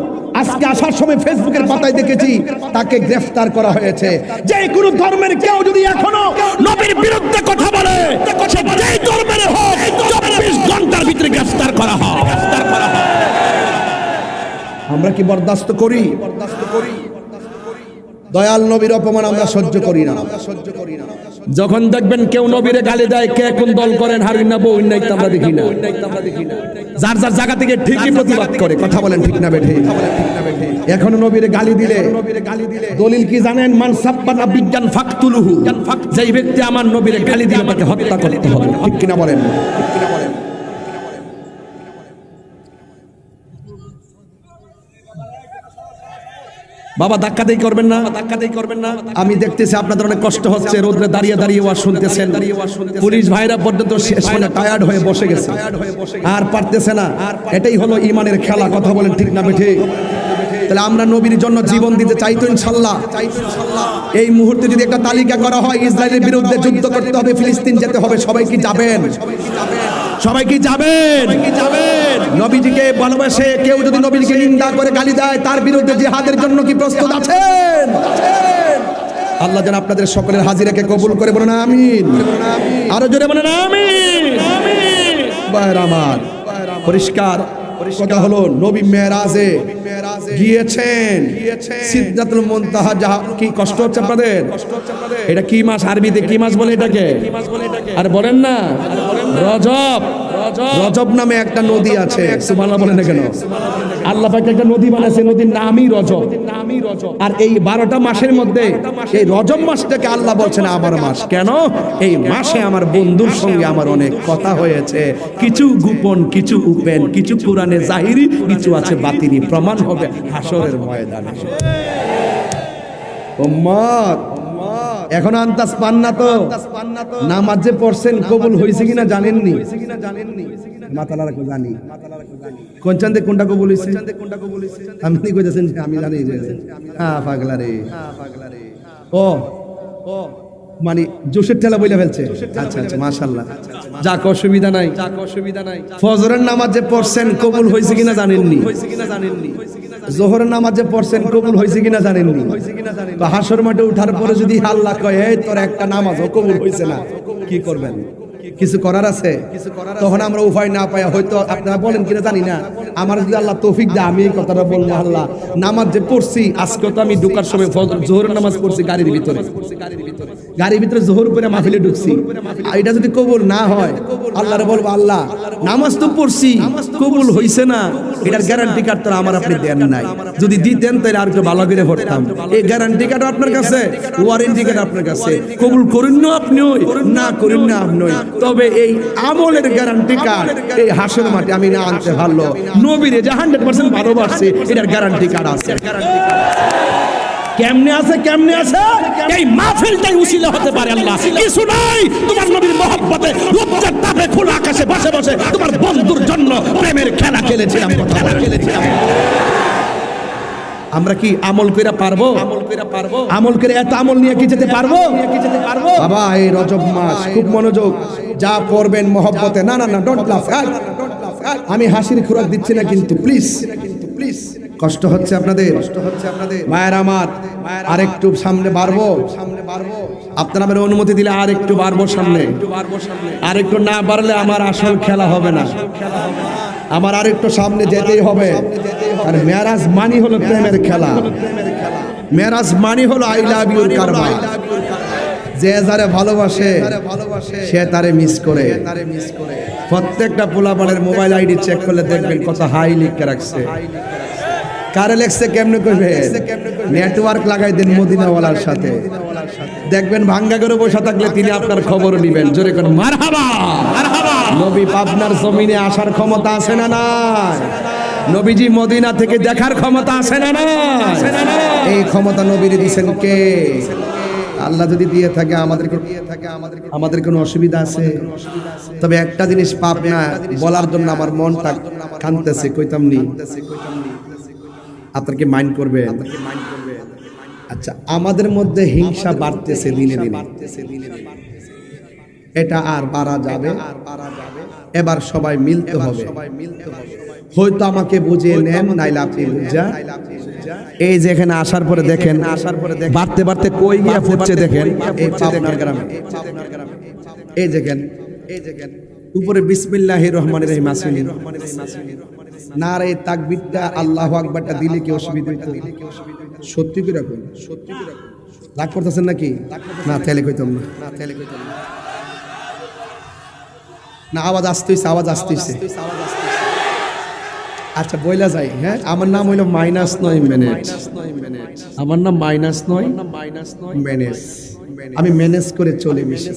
আজকে আসার সময় ফেসবুকের পাতায় দেখেছি তাকে গ্রেফতার করা হয়েছে। যে কোনো ধর্মের কেউ যদি এখনো নবীর বিরুদ্ধে কথা বলে, সে কি বরদাস্ত করি? দয়াল নবীর অপমান আমরা সহ্য করি না। যখন দেখবেন কেউ নবীরে গালি দেয়, কে কোন দল করেন হারিন না বউ নাই আমরা দেখি না। যার যার জায়গা থেকে ঠিকই প্রতিবাদ করে। কথা বলেন ঠিক না বেঠে? এখন নবীরে গালি দিলে দলিল কি জানেন? মান সাব্বানা বিজ্ঞান ফাকতুলুহু, যেই ব্যক্তি আমার নবীরে গালি দিলে তাকে হত্যা করতে হবে। ঠিক কিনা বলেন? বাবা ধাক্কাতেই করবেন না, আমি দেখতেছি আপনাদের অনেক কষ্ট হচ্ছে, রোদ্রে দাঁড়িয়ে দাঁড়িয়ে ওয়াজ শুনতেছেন। পুলিশ ভাইরা পর্যন্ত শেষ হয়ে টায়ার্ড হয়ে বসে গেছে, আর পারতেছে না। এটাই হলো ইমানের খেলা। কথা বলেন ঠিক না বেঠে? তাহলে আমরা নবীর জন্য জীবন দিতে চাই তো ইনশাআল্লাহ। এই মুহূর্তে যদি একটা তালিকা করা হয়, ইসরায়েলের বিরুদ্ধে যুদ্ধ করতে হবে, ফিলিস্তিন যেতে হবে, সবাই কি যাবেন? সবাই কি যাবেন? নবীজিকে ভালোবাসে কেউ যদি নবীকে নিন্দা করে গালি দেয়, তার বিরুদ্ধে জিহাদের জন্য কি প্রস্তুত আছেন? আল্লাহ যেন আপনাদের সকলের হাজিরাকে কবুল করে, বলেন আমিন। আরো জোরে বলেন আমিন। ভাইরা আমার, পরিষ্কার কথা হলো, নবী মেরাজে গিয়েছেন, সিদরাতুল মুনতাহা। কি কষ্ট হচ্ছে আপনাদের? এটা কি মাস? আরবিতে কি মাস বলে এটাকে? আর বলেন না, রজব। রজব নামে একটা নদী আছে। সুবহানাল্লাহ বলেন না কেন? আল্লাহ পাক একটা নদী বানাইছে, নদীর নামই রজব। আর এই 12টা মাসের মধ্যে এই রজব মাসটাকে আল্লাহ বলছেন আমার মাস। কেন? এই মাসে আমার বন্ধুর সঙ্গে আমার অনেক কথা হয়েছে, কিছু গোপন, কিছু উপেন, কিছু কোরআনে জাহিরি, কিছু আছে বাতিনি। প্রমাণ হবে হাসরের ময়দানে। উম্মত এখন আন্তাজ পান না তো? নামাজ যে পড়ছেন কবুল হয়েছে কিনা জানেননি? মাতালা রাখো, জানি কোন চান্দে কোনটা কবুল হয়েছে। আপনি কইতেছেন আমি জানি। হ্যাঁ পাগলা রে, ও মানে জোশের ঠেলা বইলা ফেলছে। আচ্ছা আচ্ছা, মাশাআল্লাহ, যাক অসুবিধা নাই। ফজরের নামাজ যে পড়ছেন কবুল হয়েছে কিনা জানেননি? জোহরের নামাজ যে পড়ছেন কবুল হয়েছে কিনা জানেননি? বা হাসর মাঠে উঠার পরে যদি আল্লাহ কয় এই তোর একটা নামাজও কবুল হয়েছে না, কি করবেন? কিছু করার আছে? তখন আমরা উপায় না পাই, হয়তো আপনারা বলেন কিনা জানি না, আমার যদি আল্লাহ তৌফিক দেয় আমি এই কথাটা বলবো, আল্লাহ নামাজ যে পড়ছি আজকে, তো আমি ঢোকার সময় জোহরের নামাজ পড়ছি গাড়ির ভিতরে জোহর করে মাহফিলে ঢুকছি, এটা যদি কবুল না হয় আল্লাহরে বলবো, আল্লাহ নামাজ তো পড়ছি কবুল হইছে না, এটার গ্যারান্টি কার্ড তো আমার আপনি দেন নাই। যদি দিতেন তাহলে আর একটু ভালো করে পড়তাম। এই গ্যারান্টি কার্ড আপনার কাছে, ওয়ারেন্টি কার্ড আপনার কাছে, কবুল করেন না আপনি, না করেন না আপনি। তবে এই আমলের গ্যারান্টি কার্ড এই হাসর মাঠে আমি না আনতে পারলো, নবীরে যে 100% ভালোবাসছে এটার গ্যারান্টি কার্ড আছে। কেমনে আছে? কেমনে আছে? এই মাহফিলটাই উসিলা হতে পারে। আল্লাহ কিছু নাই, তোমার নবীর মহব্বতে লজ্জার তাপে খোলা আকাশে বসে বসে তোমার বন্ধুর জন্য প্রেমের খেলা খেলেছিলাম, কথা খেলেছিলাম। আমরা কি আমল কইরা পারবো? আমল করে এত আমল নিয়ে কি যেতে পারবো? বাবা এই রজব মাস খুব মনোযোগ, যা পড়বেন মহব্বতে। না না না, ডোন্ট লাফ। আমি হাসির খোরাক দিচ্ছি না কিন্তু, প্লিজ প্লিজ। কষ্ট হচ্ছে আপনাদের? মায়ের আমার, আরেকটু সামনে বাড়বো। আপনারা আমার অনুমতি দিলে আর একটু বাড়বো সামনে। আর একটু না বাড়লে আমার আসল খেলা হবে না। আমার আরেকটু সামনে যেতেই হবে। আর মেরাজ মানি হলো প্রেমের খেলা। মেরাজ মানি হলো আই লাভ ইউর কারবা। যে যারে ভালোবাসে সে তারে মিস করে। প্রত্যেকটা পোলাপানের মোবাইল আইডি চেক করলে দেখবেন কত হাই লিখে রাখছে। কারে লেখছে কেমনে করবে? নেটওয়ার্ক লাগাই দেন মদিনাওয়ালার সাথে, দেখবেন ভাঙ্গা করে বসে থাকলে তিনি আপনার খবর নেবেন। জোরে কোন মারহাবা। নবী পাবনার জমিনে আসার ক্ষমতা আছে না নাই? নবীজি মদিনা থেকে দেখার ক্ষমতা আছে না নাই? এই ক্ষমতা নবীরে দিবেন কে? আল্লাহ যদি দিয়ে থাকে আমাদের কোনো অসুবিধা আছে? তবে একটা জিনিস পাবনা বলার জন্য আমার মনটা কাঁদতেছে, কইতাম নি, আপনাকে মাইন্ড করবে। আচ্ছা, আমাদের মধ্যে হিংসা বাড়তেছে দিনে দিনে, এটা আর বাড়া যাবে? এবার সবাই মিলতে হবে। হয়তো আমাকে বুঝিয়ে নেন, নাইলে আপনি বুঝা। এই যে এখানে আসার পরে দেখেন, বাড়তে বাড়তে কই গিয়া ফুটছে দেখেন, এই পাবনার গ্রামে। এই দেখেন উপরে বিসমিল্লাহির রহমানির রহিম আসেনি। নারে তাকবীরটা আল্লাহু আকবারটা দিলে কি অসুবিধা হইতো? সত্যি করে রাখুন, সত্যি করে রাখুন। রাগ করতেছেন নাকি? না তাহলে কইতাম না, না তাহলে কইতাম না। না আওয়াজ আসতেছে, আওয়াজ আসতেছে। আচ্ছা বইলা যাই, হ্যাঁ আমার নাম হইলো -9 মিনিট। আমার নাম -9 ম্যানেজ। আমি ম্যানেজ করে চলে মিশি।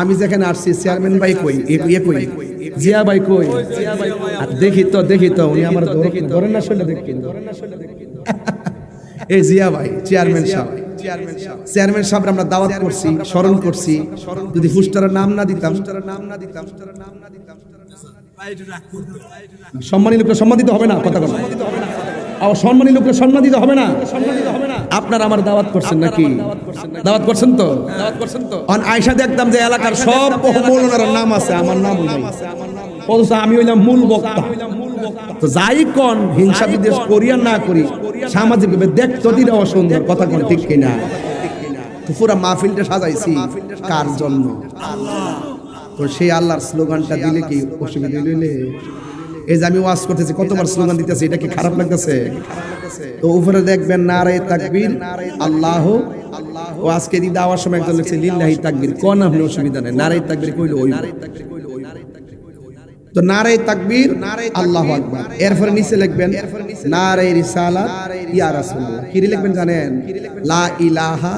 আমি যেখানে আসছি চেয়ারম্যান ভাই কই, ইয়ে কই, জিয়া ভাই কই, আর দেখি তো উনি আমার ধরেন না শুনলে দেখেন। এই জিয়া ভাই চেয়ারম্যান সাহেব, চেয়ারম্যান সাহেব আমরা দাওয়াত করছি, স্মরণ করছি। যদি ফুস্টারের নাম না দিতাম, সম্মানী লোককে সম্মান দিতে হবে না, কথা কথা সম্মানী লোককে সম্মান দিতে হবে না। আপনারা আমার দাওয়াত করছেন নাকি? দাওয়াত করছেন তো? আয়সা দেখতাম যে এলাকার সব মৌলানার নাম আছে, আমার নাম নাই, অথচ আমি হইলাম মূল বক্তা। তো যাই কোন হিংসা বিদ্বেষ করি আর না করি, সামাজিক ভাবে দেখতে দিলে অসুন্দর, কথা কোন ঠিক কিনা? তো পুরা মাহফিলটা সাজাইছি কার জন্য? তো সেই আল্লাহর স্লোগানটা দিলে কি অসুবিধা হইলে? এই যে আমি ওয়াজ করতেছি, কতবার স্লোগান দিতেছি, এটা কি খারাপ লাগতেছে? তো উপরে দেখবেন নারে তাকবীর আল্লাহু। ও আজকে ঈদ আওয়ার সময় একজন লিখছে লিল্লাহি তাকবীর, কোন আপনি অসুবিধা নেই, নারে তাকবীর কইলো ওই। তো নারে তাকবীর আল্লাহু আকবার, এরপরে নিচে লিখবেন নারে রিসালাত ইয়া রাসূলুল্লাহ। কি লিখবেন জানেন? লা ইলাহা,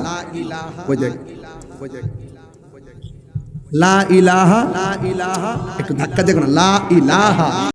ওই দেখ লা ইলাহা, একটু ধাক্কা দেখো না, লা ইলাহা